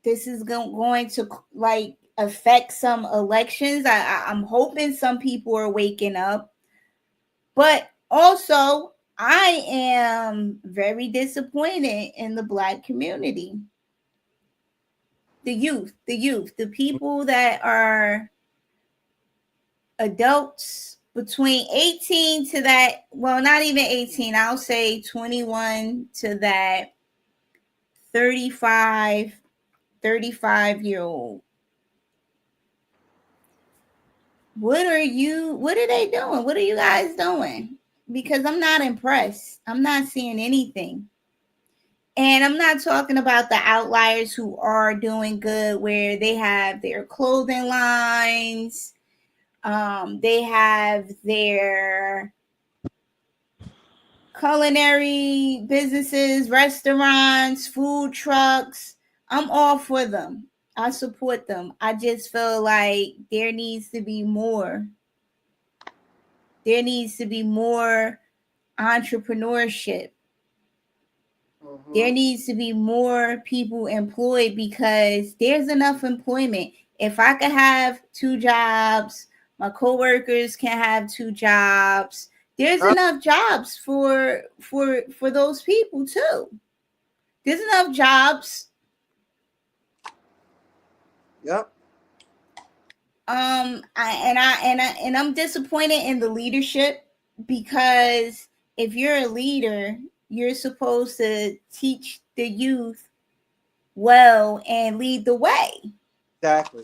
this is going to like affect some elections. I'm hoping some people are waking up, but also I am very disappointed in the Black community, the people that are adults between 18 to that, well, not even 18, I'll say 21 to that 35 year old. What are they doing? What are you guys doing? Because I'm not impressed. I'm not seeing anything. And I'm not talking about the outliers who are doing good, where they have their clothing lines, they have their culinary businesses, restaurants, food trucks. I'm all for them. I support them. I just feel like there needs to be more. There needs to be more entrepreneurship. Mm-hmm. There needs to be more people employed because there's enough employment. If I could have 2 jobs, my coworkers can have 2 jobs. There's enough jobs for those people too. There's enough jobs. Yep. I'm disappointed in the leadership, because if you're a leader, you're supposed to teach the youth well and lead the way. Exactly.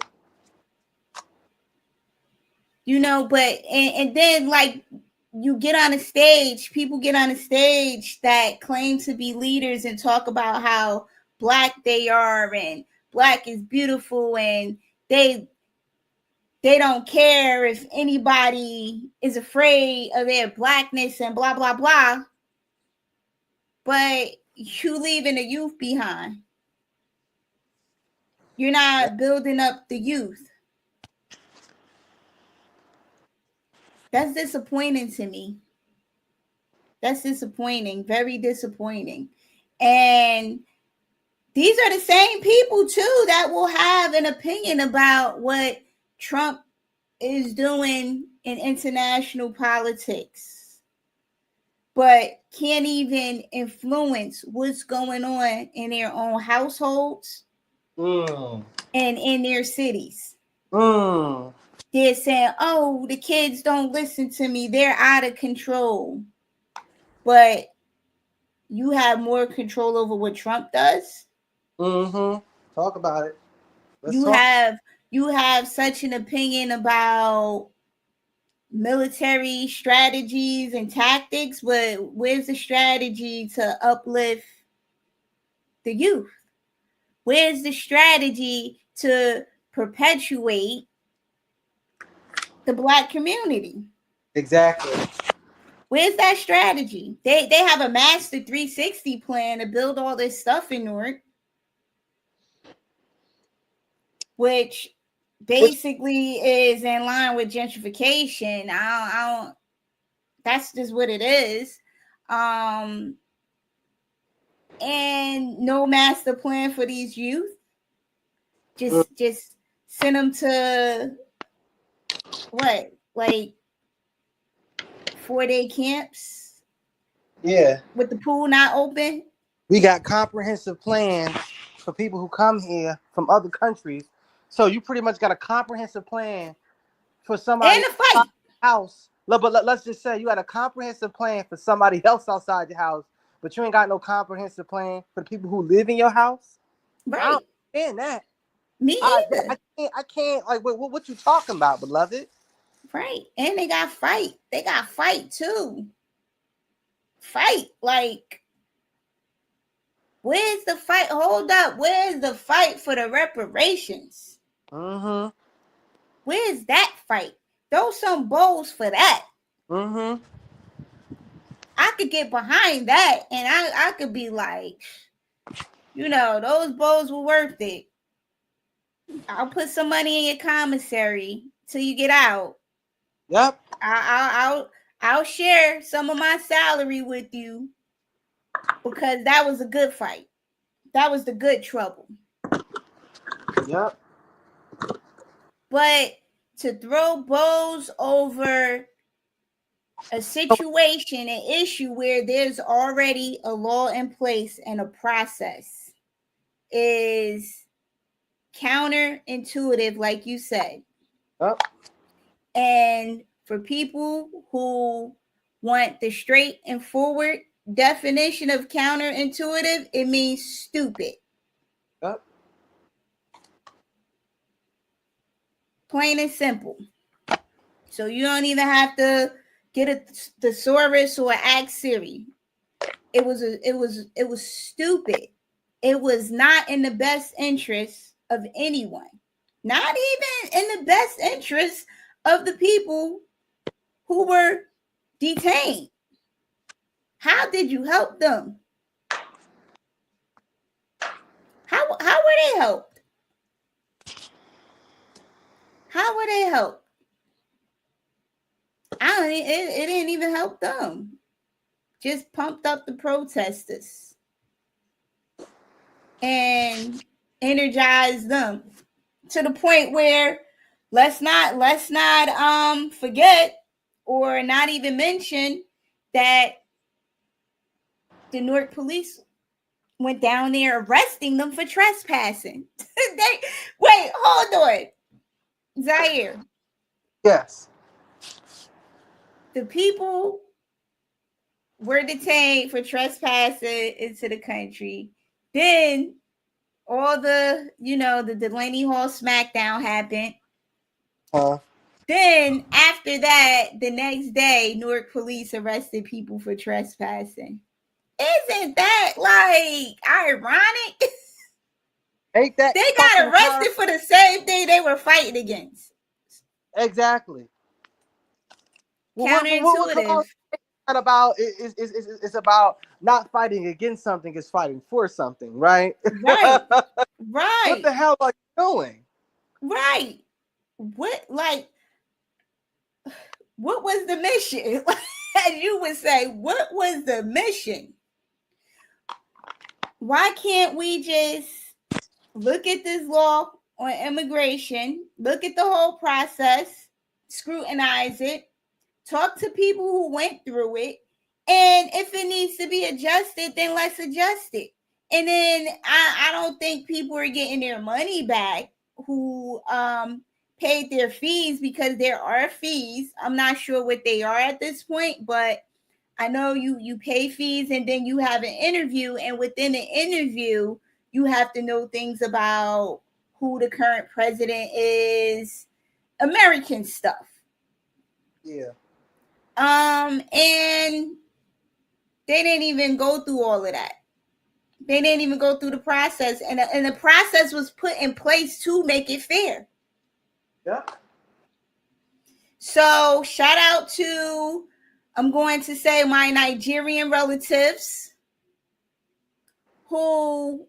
But and then, like, you get on a stage, people get on a stage that claim to be leaders and talk about how Black they are and Black is beautiful, and they don't care if anybody is afraid of their Blackness and blah blah blah, but you leaving the youth behind. You're not building up the youth. That's disappointing to me. That's disappointing, very disappointing. And These are the same people too that will have an opinion about what Trump is doing in international politics, but can't even influence what's going on in their own households and in their cities. They're saying, oh, the kids don't listen to me, they're out of control. But you have more control over what Trump does. Talk about it. You have such an opinion about military strategies and tactics, but where's the strategy to uplift the youth? Where's the strategy to perpetuate the Black community? Exactly. Where's that strategy? They have a master 360 plan to build all this stuff in Newark, which basically is in line with gentrification. I don't. That's just what it is. And no master plan for these youth. Just send them to what, like 4-day camps? Yeah. With the pool not open. We got comprehensive plans for people who come here from other countries. So you pretty much got a comprehensive plan for somebody and a fight house. But let's just say you had a comprehensive plan for somebody else outside your house, but you ain't got no comprehensive plan for the people who live in your house. Right. I don't understand that. Me either. I can't. Like, what you talking about, beloved? Right. And they got fight. They got fight too. Fight. Like, where's the fight? Hold up. Where's the fight for the reparations? Where's that fight? Throw some bowls for that. I could get behind that, and I could be like, those bowls were worth it. I'll put some money in your commissary till you get out. Yep. I'll share some of my salary with you because that was a good fight. That was the good trouble. Yep. But to throw bows over a situation, an issue where there's already a law in place and a process is counterintuitive, like you said. Yep. And for people who want the straight and forward definition of counterintuitive, it means stupid. Yep. Plain and simple. So you don't even have to get a thesaurus or ask Siri. It was stupid. It was not in the best interest of anyone. Not even in the best interest of the people who were detained. How did you help them? How were they helped? How were they helped? It didn't even help them. Just pumped up the protesters and energized them to the point where let's not forget or not even mention that the Newark police went down there arresting them for trespassing. Wait, hold on. Zaire. Yes. The people were detained for trespassing into the country. Then all the Delaney Hall smackdown happened. Then after that, the next day, Newark police arrested people for trespassing. Isn't that like ironic? Ain't that they got arrested for the same thing they were fighting against? Exactly. Counterintuitive. About it's about not fighting against something, it's fighting for something, right? Right. What the hell are you doing? Right. What was the mission? As you would say, what was the mission? Why can't we just look at this law on immigration, look at the whole process, scrutinize it, talk to people who went through it, and if it needs to be adjusted, then let's adjust it. And then I don't think people are getting their money back who paid their fees, because there are fees. I'm not sure what they are at this point, but I know you pay fees and then you have an interview, and within the interview you have to know things about who the current president is, American stuff. Yeah. And they didn't even go through all of that. They didn't even go through the process, and the process was put in place to make it fair. Yeah. So shout out to, I'm going to say, my Nigerian relatives who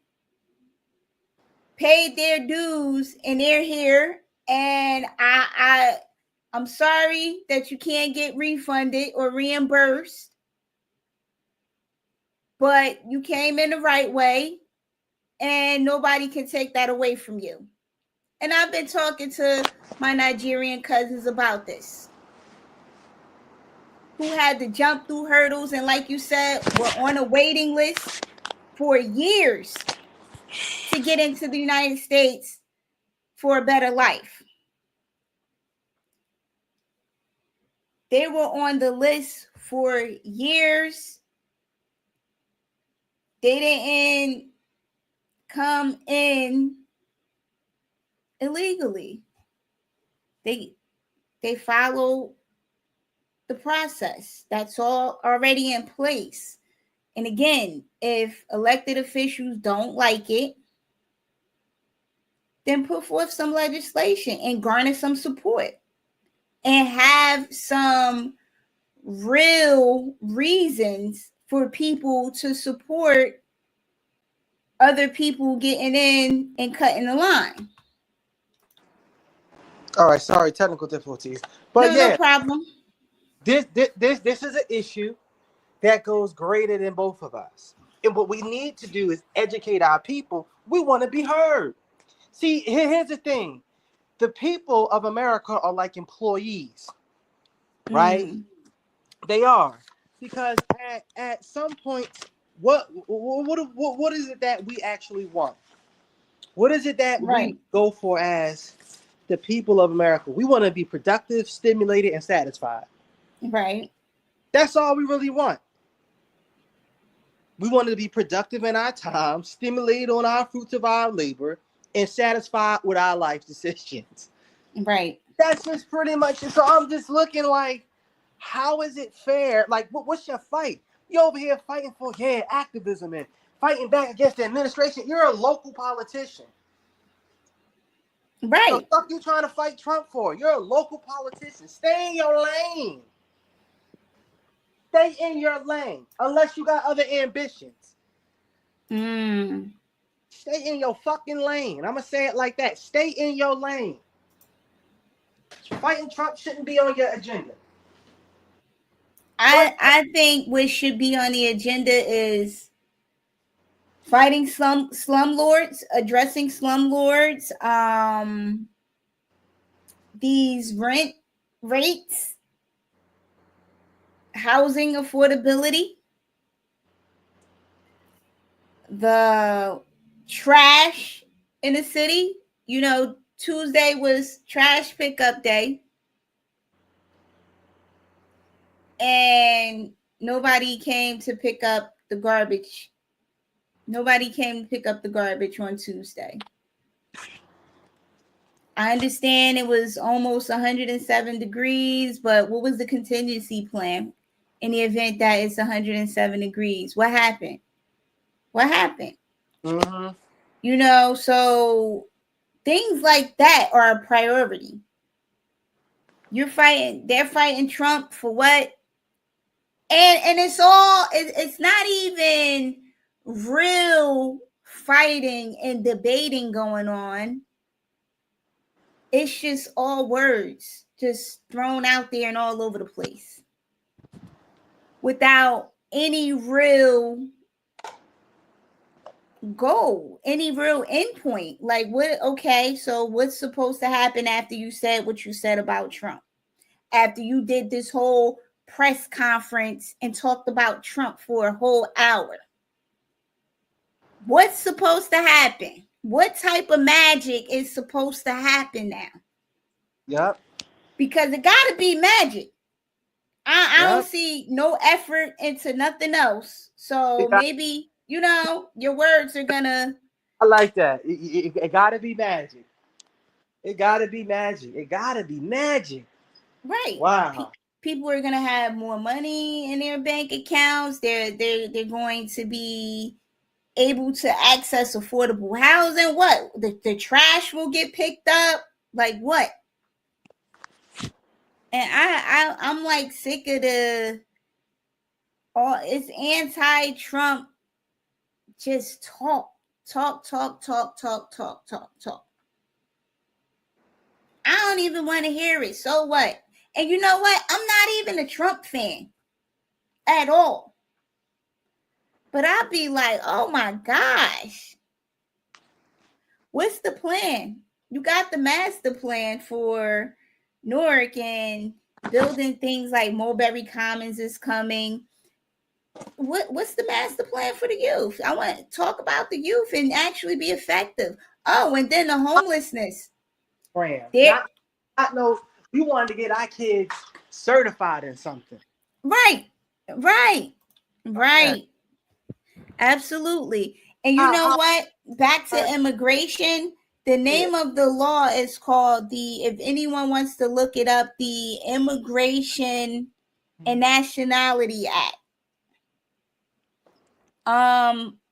paid their dues and they're here. And I'm sorry that you can't get refunded or reimbursed, but you came in the right way, and nobody can take that away from you. And I've been talking to my Nigerian cousins about this, who had to jump through hurdles and, like you said, were on a waiting list for years to get into the United States for a better life. They were on the list for years. They didn't come in illegally. They follow the process. That's all already in place. And again, if elected officials don't like it, then put forth some legislation and garner some support and have some real reasons for people to support other people getting in and cutting the line. All right, sorry, technical difficulties. But No yeah, problem. this is an issue that goes greater than both of us. And what we need to do is educate our people. We want to be heard. See, here's the thing. The people of America are like employees, right? They are. Because at some point, what is it that we actually want? What is it that we Right. go for as the people of America? We want to be productive, stimulated, and satisfied. Right. That's all we really want. We want to be productive in our time, stimulated on our fruits of our labor, and satisfied with our life decisions. Right. That's just pretty much it. So I'm just looking like, how is it fair? Like, what's your fight? You over here fighting for, activism and fighting back against the administration. You're a local politician. The Right. fuck you trying to fight Trump for? You're a local politician. Stay in your lane. Stay in your lane. Unless you got other ambitions. Stay in your fucking lane. I'm going to say it like that. Stay in your lane. Fighting Trump shouldn't be on your agenda. I think what should be on the agenda is fighting slum lords, addressing slum lords, these rent rates, housing affordability, the trash in the city. You know, Tuesday was trash pickup day, and nobody came to pick up the garbage. Nobody came to pick up the garbage on Tuesday. I understand it was almost 107 degrees, but what was the contingency plan in the event that it's 107 degrees? What happened? What happened? Mm-hmm. You know, so things like that are a priority. They're fighting Trump for what? And it's not even real fighting and debating going on. It's just all words just thrown out there and all over the place without any real goal, any real endpoint. Like, what? Okay, so what's supposed to happen after you said what you said about Trump? After you did this whole press conference and talked about Trump for a whole hour, what's supposed to happen? What type of magic is supposed to happen now? Yep. Because it got to be magic. I don't Yep. see no effort into nothing else. So maybe, your words are gonna. I like that. It gotta be magic. It gotta be magic. It gotta be magic. Right. Wow. People are gonna have more money in their bank accounts. They're going to be able to access affordable housing. What? The trash will get picked up. Like what? And I'm like sick of the all it's anti-Trump, just talk, talk, talk, talk, talk, talk, talk, talk. I don't even want to hear it. So what? And you know what? I'm not even a Trump fan at all. But I'll be like, oh my gosh, what's the plan? You got the master plan for Newark and building things like Mulberry Commons is coming. What's the master plan for the youth? I want to talk about the youth and actually be effective. Oh, and then the homelessness. Brand. There, Not no. We wanted to get our kids certified in something. right, right, Yeah. right. Absolutely. And you know How, what? Back to immigration. The yeah. name of the law is called if anyone wants to look it up, the Immigration and Nationality Act.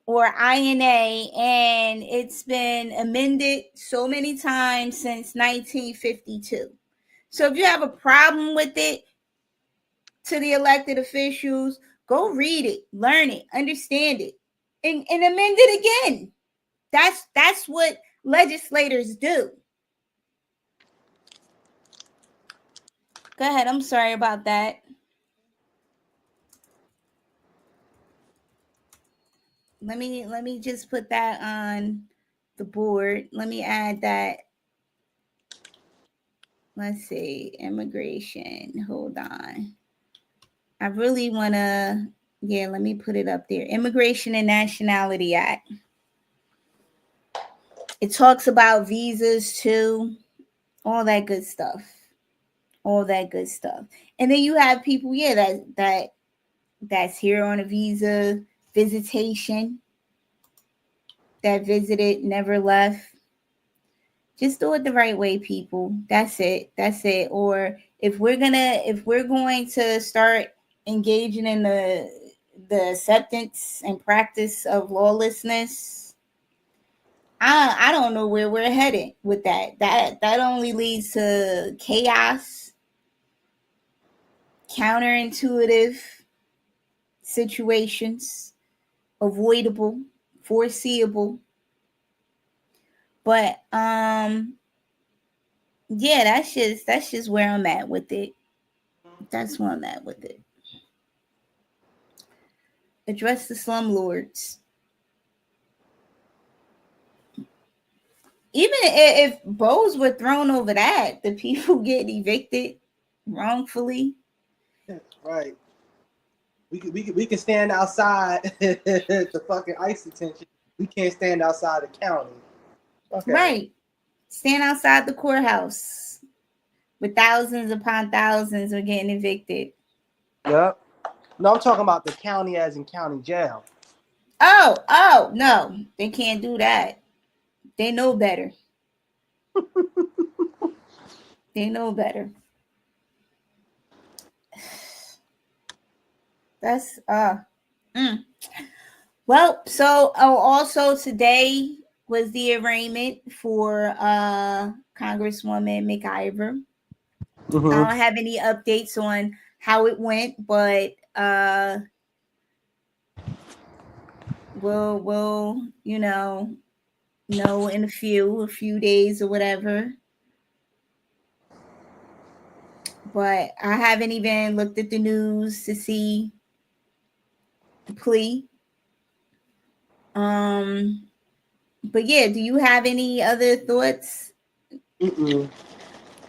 Or INA, and it's been amended so many times since 1952. So if you have a problem with it, to the elected officials, go read it, learn it, understand it, and amend it again. That's what legislators do. Go ahead. I'm sorry about that. Let me just put that on the board. Let me add that. Let's see. Immigration. Hold on. I really want to, yeah, let me put it up there. Immigration and Nationality Act. It talks about visas too, all that good stuff. All that good stuff. And then you have people, yeah, that's here on a visa, visitation, that visited, never left. Just do it the right way, people. That's it. That's it. Or if we're going to start engaging in the acceptance and practice of lawlessness, I don't know where we're headed with that. That only leads to chaos, counterintuitive situations, avoidable, foreseeable. But yeah, that's just where I'm at with it. That's where I'm at with it. Address the slumlords. Even if bows were thrown over that, the people get evicted wrongfully. Right. We can stand outside the fucking ICE detention. We can't stand outside the county. Okay. Right. Stand outside the courthouse with thousands upon thousands are getting evicted. Yep. No, I'm talking about the county as in county jail. Oh, no. They can't do that. They know better. They know better. That's mm. Well, so also today was the arraignment for Congresswoman McIver. I Mm-hmm. don't have any updates on how it went, but we'll know in a few days or whatever. But I haven't even looked at the news to see the plea. But yeah, do you have any other thoughts?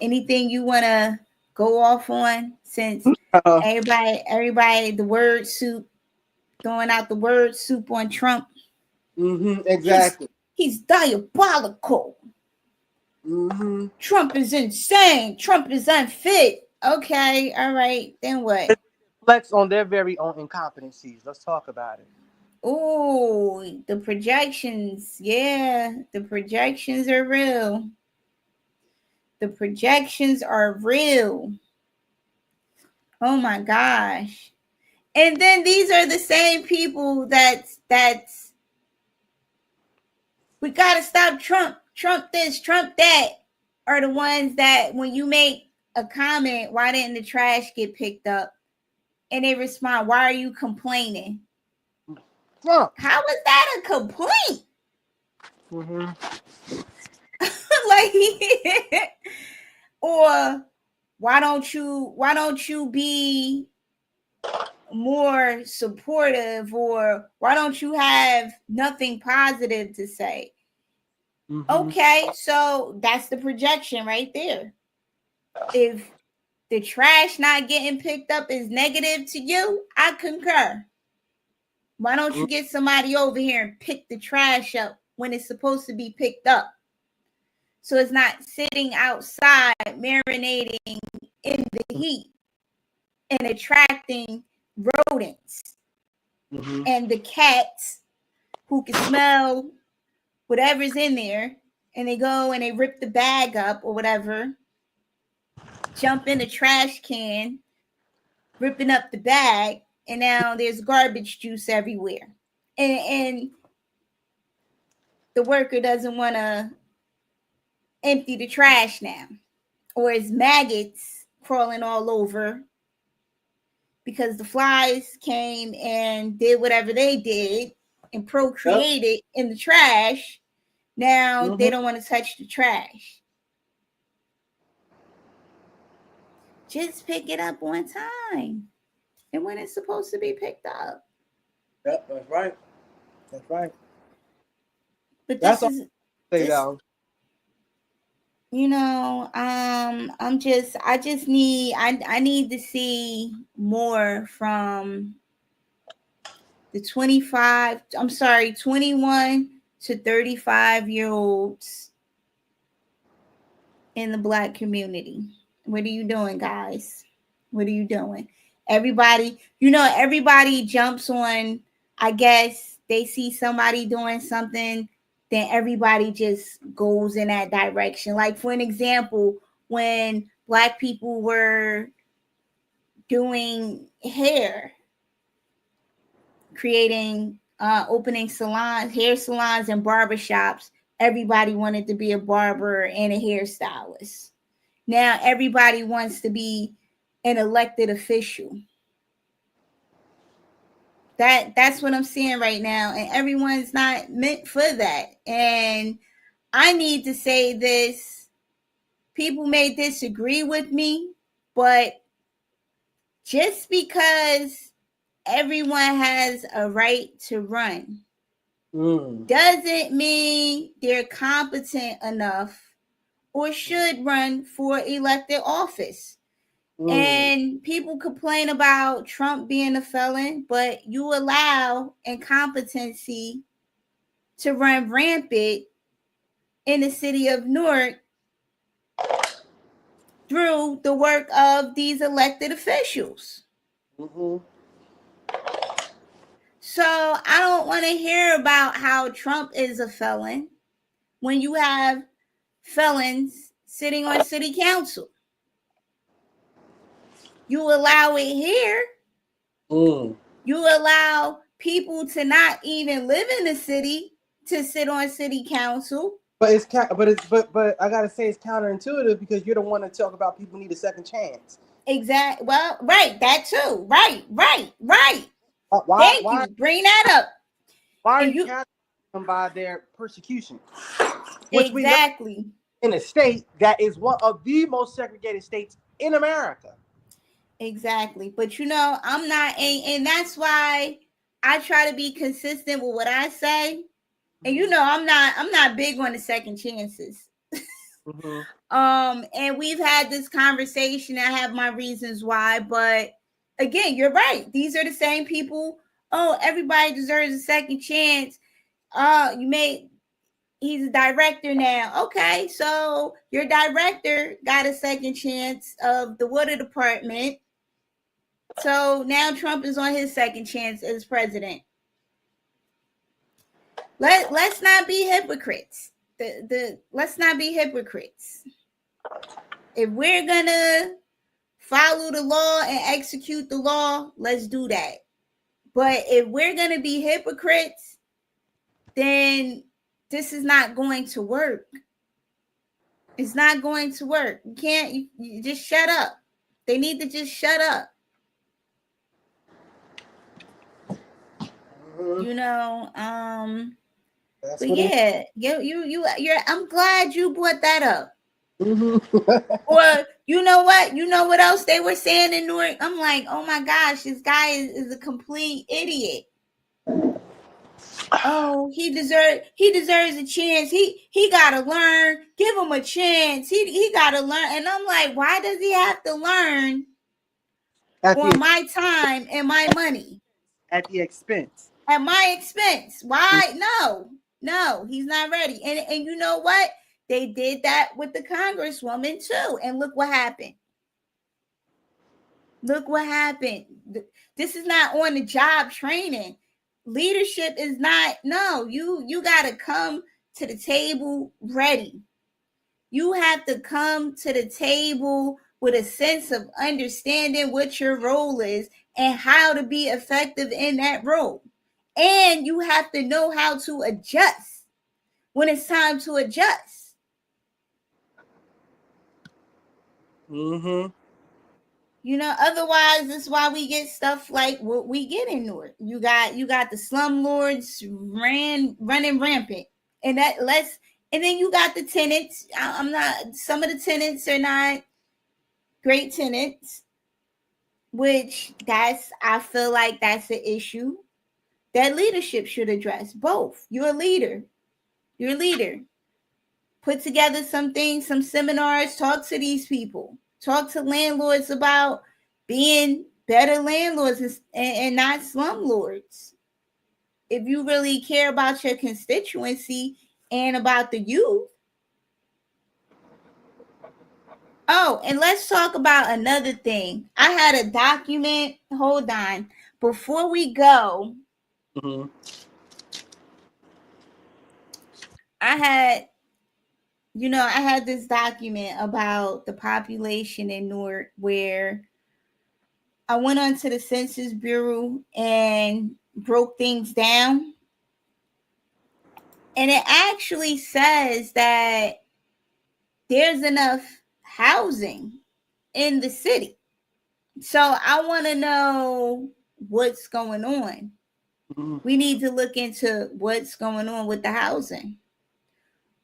Anything you want to go off on, since everybody the word soup, throwing out the word soup on Trump? Exactly. He's diabolical. Trump is insane. Trump is unfit. Okay, all right, then what? Flex on their very own incompetencies. Let's talk about it. Oh, the projections. Yeah, the projections are real. The projections are real. Oh my gosh. And then these are the same people that's we gotta stop Trump. Trump this, Trump that, are the ones that when you make a comment, why didn't the trash get picked up? And they respond, why are you complaining? Trump. How is that a complaint? Like, or why don't you be more supportive, or why don't you have nothing positive to say? Okay, so that's the projection right there. If the trash not getting picked up is negative to you, I concur. Why don't you get somebody over here and pick the trash up when it's supposed to be picked up, so it's not sitting outside marinating in the heat and attracting rodents and the cats who can smell whatever's in there, and they go and they rip the bag up or whatever, jump in the trash can, ripping up the bag, and now there's garbage juice everywhere. And the worker doesn't want to empty the trash now, or it's maggots crawling all over because the flies came and did whatever they did and procreated in the trash. Now they don't want to touch the trash. Just pick it up on time and when it's supposed to be picked up. Yep, that's right. That's right. But this is this, you know, I need to see more from the 21 to 35-year-olds in the Black community. What are you doing, guys? What are you doing? Everybody jumps on, I guess they see somebody doing something, then everybody just goes in that direction. Like, for an example, when Black people were doing hair, creating, opening salons, hair salons and barbershops, everybody wanted to be a barber and a hairstylist. Now everybody wants to be an elected official. That's what I'm seeing right now, and everyone's not meant for that. And I need to say this. People may disagree with me, but just because everyone has a right to run doesn't mean they're competent enough or should run for elected office. And people complain about Trump being a felon, but you allow incompetency to run rampant in the city of Newark through the work of these elected officials. So I don't want to hear about how Trump is a felon when you have felons sitting on city council. You allow it here. You allow people to not even live in the city to sit on city council. But I gotta say it's counterintuitive, because you're the one to talk about people need a second chance. Exactly. Well, right, that too. Right. Why you. Bring that up. Why are you counting them by their persecution? Which exactly. In a state that is one of the most segregated states in America. Exactly. But I'm not, and that's why I try to be consistent with what I say. And you know, I'm not big on the second chances. Mm-hmm. And we've had this conversation. I have my reasons why, but again, you're right. These are the same people. Oh, everybody deserves a second chance. He's a director now. Okay, so your director got a second chance of the water department. So now Trump is on his second chance as president. Let's not be hypocrites. Let's not be hypocrites. If we're gonna follow the law and execute the law, let's do that. But if we're gonna be hypocrites, then this is not going to work. It's not going to work. You can't. You just shut up. They need to just shut up. Mm-hmm. You know. That's But what it. yeah, you're. I'm glad you brought that up. Mm-hmm. Or you know what? You know what else they were saying in Newark? I'm like, oh my gosh, this guy is a complete idiot. Oh, he deserves a chance. He gotta learn. Give him a chance. He gotta learn. And I'm like, why does he have to learn at the on my time and my money? at the expense. At my expense. Why? No, he's not ready. And you know what? They did that with the congresswoman too. And look what happened. Look what happened. This is not on the job training. Leadership is not. No, you got to come to the table ready. You have to come to the table with a sense of understanding what your role is and how to be effective in that role. And you have to know how to adjust when it's time to adjust. Mm-hmm. You know, otherwise that's why we get stuff like what we get in North. You got the slum lords running rampant. And then you got the tenants. I'm not some of the tenants are not great tenants, which I feel like that's an issue that leadership should address. Both. You're a leader. You're a leader. Put together some things, some seminars, talk to these people. Talk to landlords about being better landlords and not slumlords. If you really care about your constituency and about the youth. Oh, and let's talk about another thing. I had a document. Hold on. Before we go, Mm-hmm. I had, I had this document about the population in Newark where I went onto the Census Bureau and broke things down. And it actually says that there's enough housing in the city. So I want to know what's going on. Mm-hmm. We need to look into what's going on with the housing.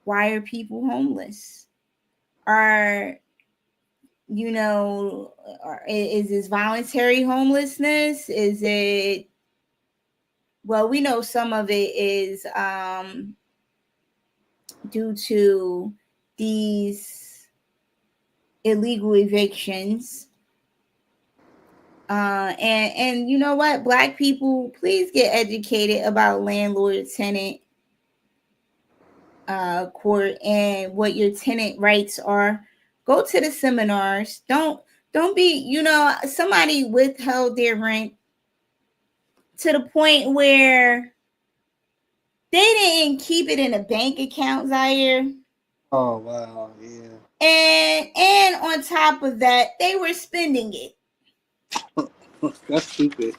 Why are people homeless? Are is this voluntary homelessness? Is it, well, we know some of it is due to these illegal evictions. And you know what? Black people, please get educated about landlord tenant court and what your tenant rights are. Go to the seminars. Don't be, somebody withheld their rent to the point where they didn't keep it in a bank account, Zaire. Oh wow, yeah. And on top of that, they were spending it. That's stupid.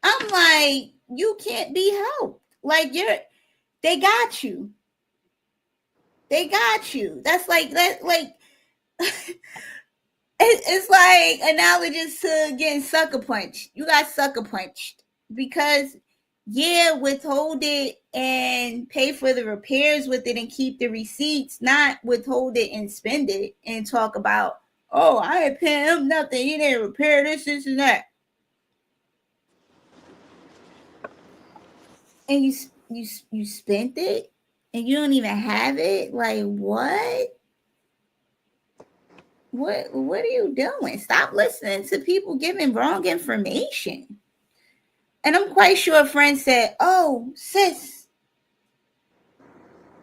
I'm like, you can't be helped. Like they got you. They got you. That's like that. Like it's like analogous to getting sucker punched. You got sucker punched because withhold it and pay for the repairs with it and keep the receipts, not withhold it and spend it and talk about, oh, I ain't paying him nothing. He didn't repair this, and that. and you spent it and you don't even have it. Like what are you doing? Stop listening to people giving wrong information. And I'm quite sure a friend said, "Oh, sis,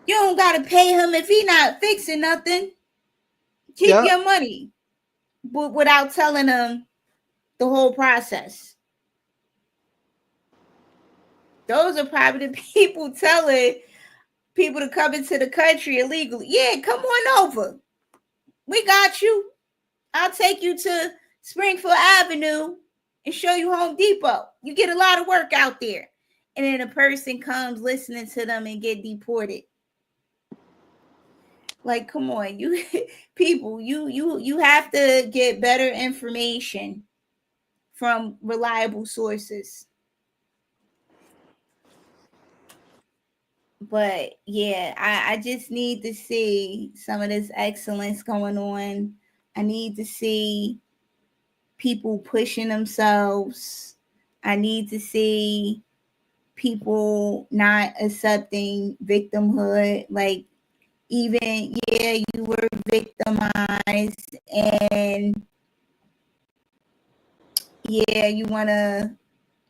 you don't gotta pay him if he not fixing nothing. Keep Yep. your money." But without telling them the whole process. Those are probably the people telling people to come into the country illegally. Yeah, come on over. We got you. I'll take you to Springfield Avenue and show you Home Depot. You get a lot of work out there. And then a person comes listening to them and get deported. Like, come on, you people, you have to get better information from reliable sources. But yeah, I just need to see some of this excellence going on. I need to see people pushing themselves. I need to see people not accepting victimhood. Like, even, yeah, you were victimized, and yeah, you want to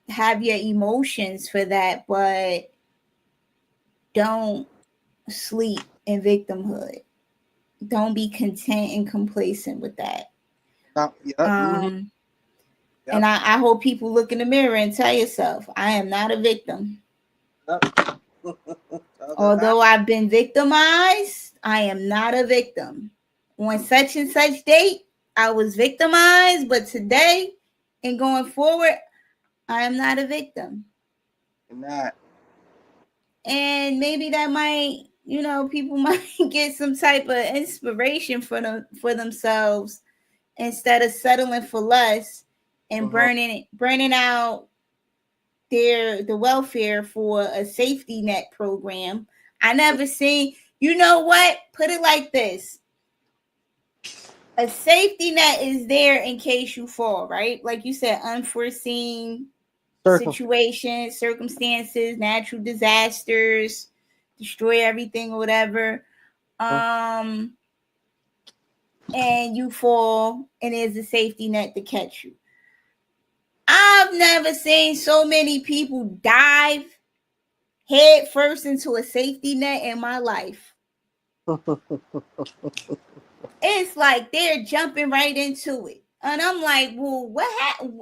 have your emotions for that, but don't sleep in victimhood. Don't be content and complacent with that. Yep. Um, Yep. and I hope people look in the mirror and tell yourself, I am not a victim. Yep. Although I've been victimized, I am not a victim. On such and such date, I was victimized, but today and going forward, I am not a victim. Not. And maybe that might, people might get some type of inspiration for themselves instead of settling for less and burning out the welfare for a safety net program. I never seen, you know what? Put it like this. A safety net is there in case you fall, right? Like you said, unforeseen situations, circumstances, natural disasters, destroy everything or whatever. And you fall and there's a safety net to catch you. I've never seen so many people dive head first into a safety net in my life. It's like they're jumping right into it. And I'm like, well, what happened?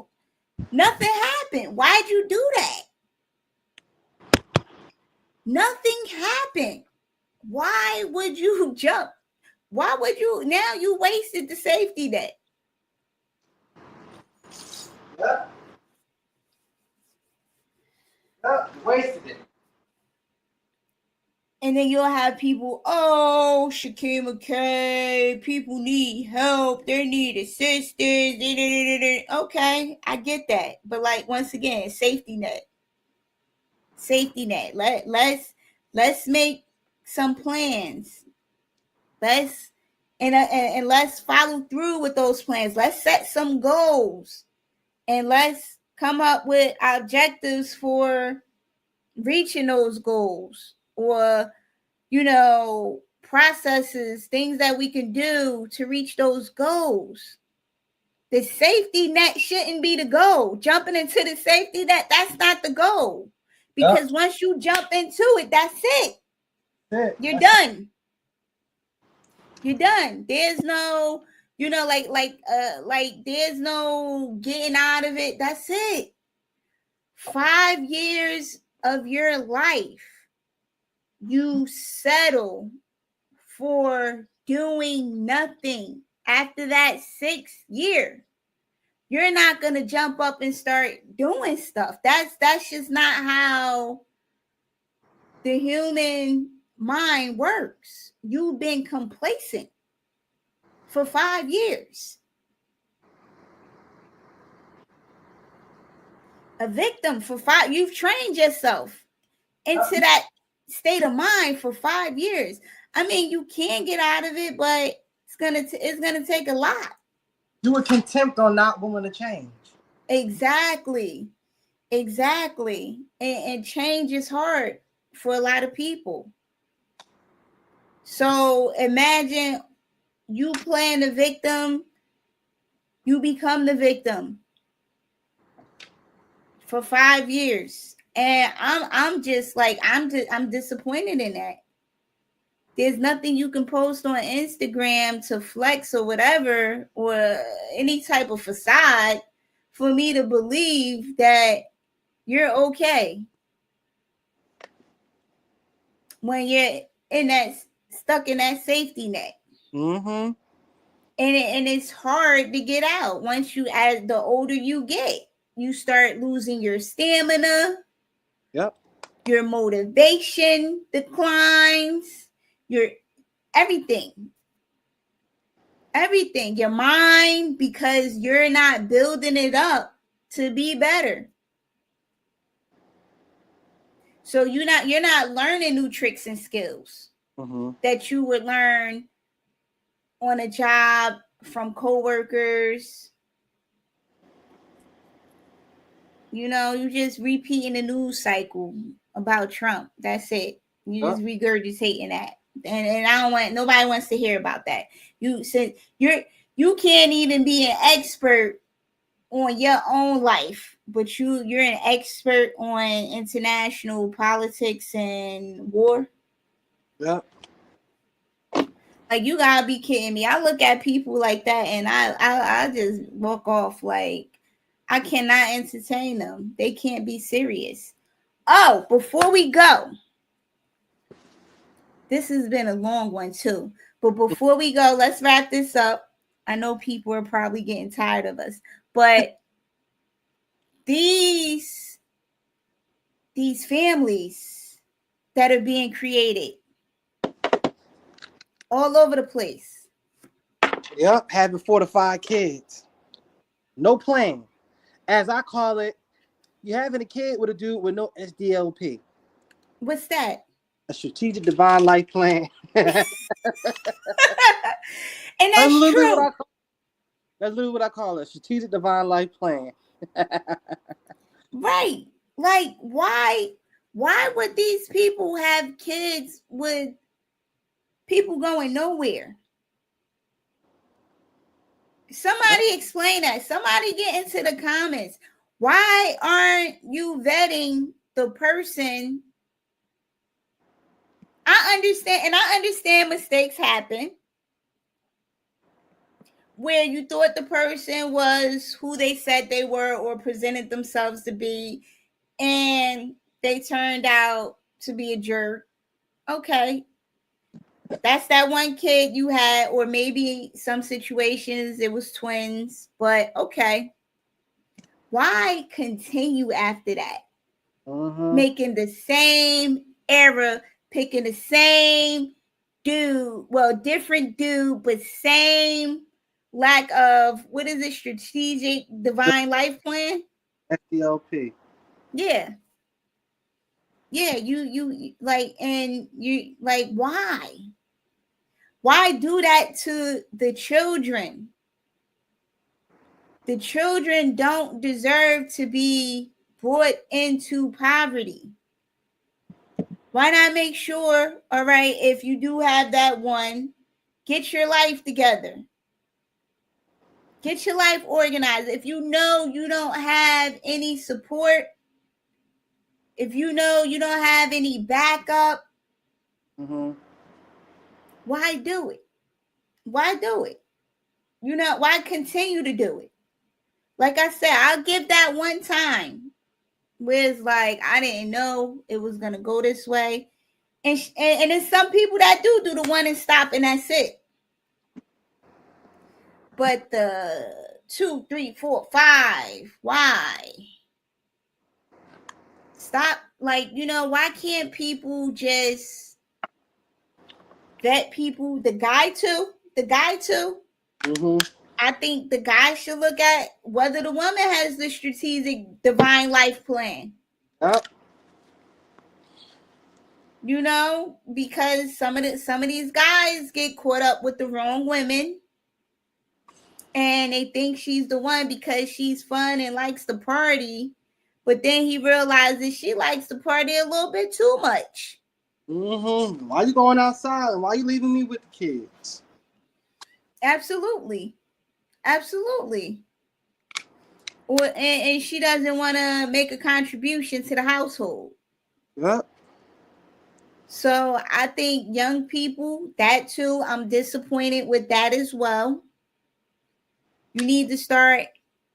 Nothing happened. Why'd you do that? Nothing happened. Why would you jump? Why would you? Now you wasted the safety net. Yep. Yep. Wasted it. And then you'll have people, oh, Shaquem McKay, people need help. They need assistance. Okay, I get that. But like, once again, safety net. Safety net. Let's make some plans. And let's follow through with those plans. Let's set some goals. And let's come up with objectives for reaching those goals, or processes, things that we can do to reach those goals. The safety net shouldn't be the goal. Jumping into the safety net, that's not the goal. Because once you jump into it, that's it. You're done. You're done. There's no, there's no getting out of it. That's it. 5 years of your life, you settle for doing nothing. After that 6th year, you're not going to jump up and start doing stuff. That's just not how the human mind works. You've been complacent for 5 years. A victim for 5. You've trained yourself into that state of mind for 5 years. I mean, you can get out of it, but it's gonna take a lot. You were contempt on not willing to change. Exactly. Exactly. And change is hard for a lot of people. So imagine you playing the victim, you become the victim for 5 years. And I'm just like I'm disappointed in that. There's nothing you can post on Instagram to flex or whatever, or any type of facade for me to believe that you're okay when you're in that stuck in that safety net. Mm-hmm. And it's hard to get out. Once you, as the older you get, you start losing your stamina, Yep. your motivation declines, your everything, everything, your mind, because you're not building it up to be better. So you're not learning new tricks and skills Mm-hmm. that you would learn on a job from coworkers. You just repeating the news cycle about Trump. That's it. You Yep. just regurgitating that. And I don't want, nobody wants to hear about that. You can't even be an expert on your own life, but you're an expert on international politics and war. Yep. Like, you gotta be kidding me. I look at people like that and I just walk off. Like, I cannot entertain them. They can't be serious. Oh, before we go, this has been a long one too. But before we go, let's wrap this up. I know people are probably getting tired of us, but these these families that are being created all over the place. Yep. Having 4 to 5 kids. No plan. As I call it, you having a kid with a dude with no SDLP. What's that? A strategic divine life plan. That's And that's literally what I true. call. That's literally what I call it. Strategic divine life plan. Right. Like, why would these people have kids with people going nowhere? Yep. Somebody explain that. Somebody get into the comments. Why aren't you vetting the person? I understand mistakes happen where you thought the person was who they said they were or presented themselves to be, and they turned out to be a jerk. Okay, that's that one kid you had, or maybe some situations it was twins, but okay. Why continue after that? Mm-hmm. Making the same error, picking the same dude, well, different dude, but same lack of, what is it, strategic divine life plan? SDLP. Yeah. Yeah, you like, and you like, why do that to the children? The children don't deserve to be brought into poverty. Why not make sure, all right, if you do have that one, get your life together. Get your life organized. If you know you don't have any support, if you know you don't have any backup, Mm-hmm. why do it? Why do it? Why continue to do it? Like I said, I'll give that one time where it's like, I didn't know it was going to go this way. And there's some people that do the one and stop, and that's it. But the 2, 3, 4, 5, why? Stop. Like, why can't people just vet people? The guy too. Mm-hmm. I think the guy should look at whether the woman has the strategic divine life plan. Yep. Because some of these guys get caught up with the wrong women, and they think she's the one because she's fun and likes to party, But then he realizes she likes to party a little bit too much. Mm-hmm. Why you going outside? Why you leaving me with the kids? Absolutely. Absolutely. Or and she doesn't want to make a contribution to the household. Yep. So I think young people, that too, I'm disappointed with that as well. You need to start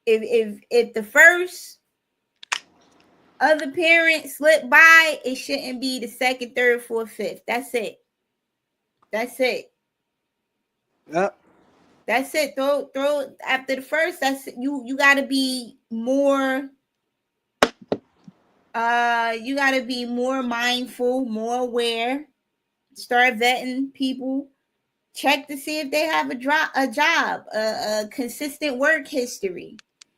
if the first other parent slip by, it shouldn't be the second, third, fourth, fifth. That's it. That's it. Yep. That's it. Throw after the first. That's you. You got to be more. You got to be more mindful, more aware. Start vetting people. Check to see if they have a job, a consistent work history.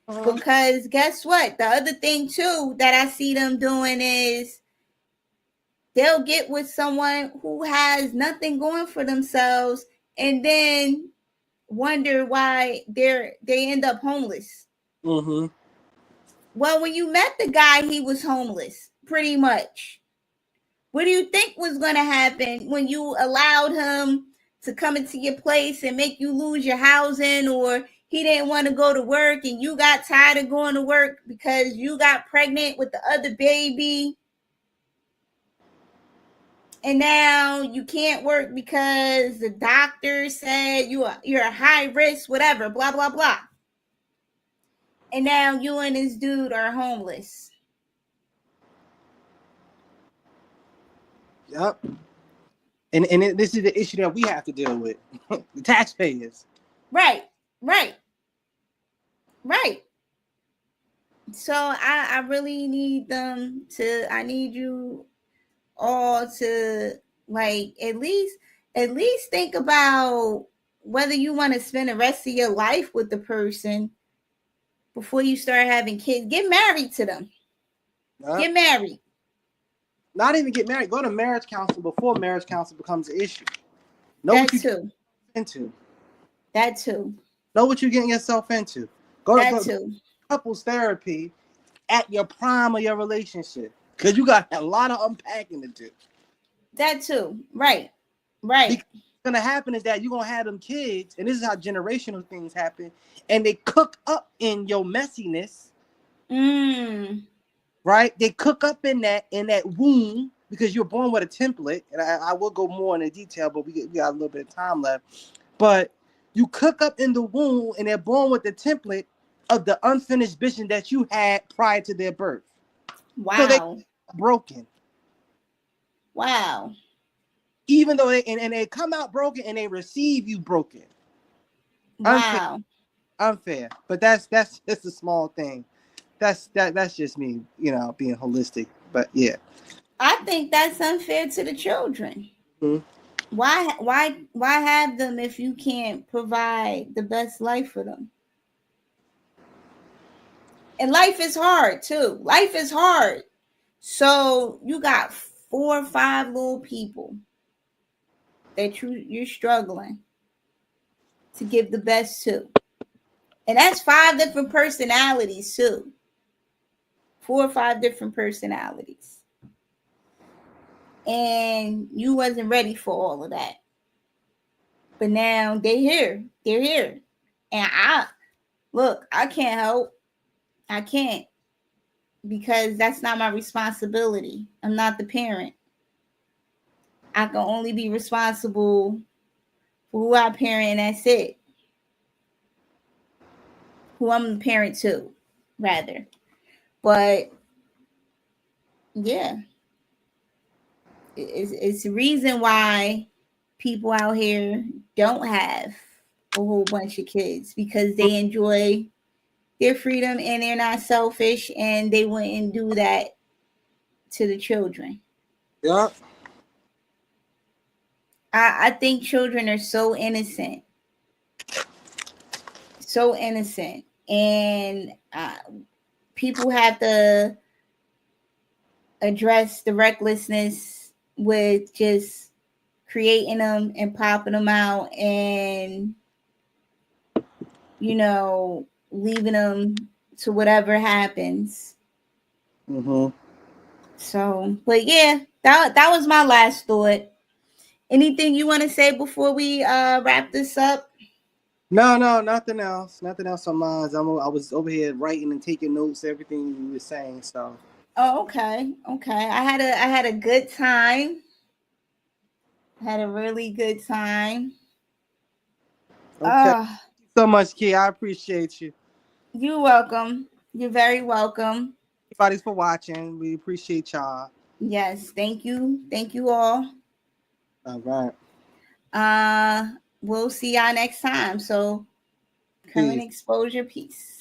Uh-huh. Because guess what? The other thing too that I see them doing is they'll get with someone who has nothing going for themselves, and then wonder why they end up homeless. Mm-hmm. Well, when you met the guy, he was homeless, pretty much. What do you think was going to happen when you allowed him to come into your place and make you lose your housing, or he didn't want to go to work and you got tired of going to work because you got pregnant with the other baby, and now you can't work because the doctor said you're a high risk, whatever, blah blah blah. And now you and this dude are homeless. Yep. And this is the issue that we have to deal with. The taxpayers. Right, right, right. So I really need them to. I need you all to, like, at least think about whether you want to spend the rest of your life with the person before you start having kids. Get married to them. Yep. Get married. Not even get married. Go to marriage counseling before marriage counseling becomes an issue. Know what That you get too. into. That too. Know what you're getting yourself into. That Go too. couples therapy at your prime of your relationship. Because you got a lot of unpacking to do. That too. Right. Right. Because what's gonna happen is that you're gonna have them kids, and this is how generational things happen, and they cook up in your messiness, right? They cook up in that womb because you're born with a template, and I will go more into detail, but we got a little bit of time left. But you cook up in the womb, and they're born with the template of the unfinished vision that you had prior to their birth. So they Wow. broken. Wow. Even though they come out broken and they receive you broken. Unfair, Wow. unfair. But that's just a small thing. That's just me, being holistic. But yeah. I think that's unfair to the children. Mm-hmm. Why have them if you can't provide the best life for them? And life is hard too. Life is hard. So you got 4 or 5 little people that you're struggling to give the best to. And that's 5 different personalities too. 4 or 5 different personalities. And you wasn't ready for all of that. But now they're here. They're here. And I can't help. I can't, because that's not my responsibility. I'm not the parent. I can only be responsible for who I parent, and that's it. Who I'm the parent to, rather. But yeah, it's the reason why people out here don't have a whole bunch of kids, because they enjoy their freedom and they're not selfish, and they wouldn't do that to the children. Yeah. I think children are so innocent, so innocent, and people have to address the recklessness with just creating them and popping them out, and leaving them to whatever happens. Mm-hmm. So, but yeah, that was my last thought. Anything you want to say before we wrap this up? No, no, nothing else. Nothing else on mine. I was over here writing and taking notes, everything you were saying. So Oh, okay. Okay. I had a good time. Had a really good time. okay, Uh, so much, Key. I appreciate you. you're welcome. You're very welcome. Everybody's for watching. We appreciate y'all. Yes, thank you. Thank you all. All right. Uh we'll see y'all next time. So current Peace. exposure, peace.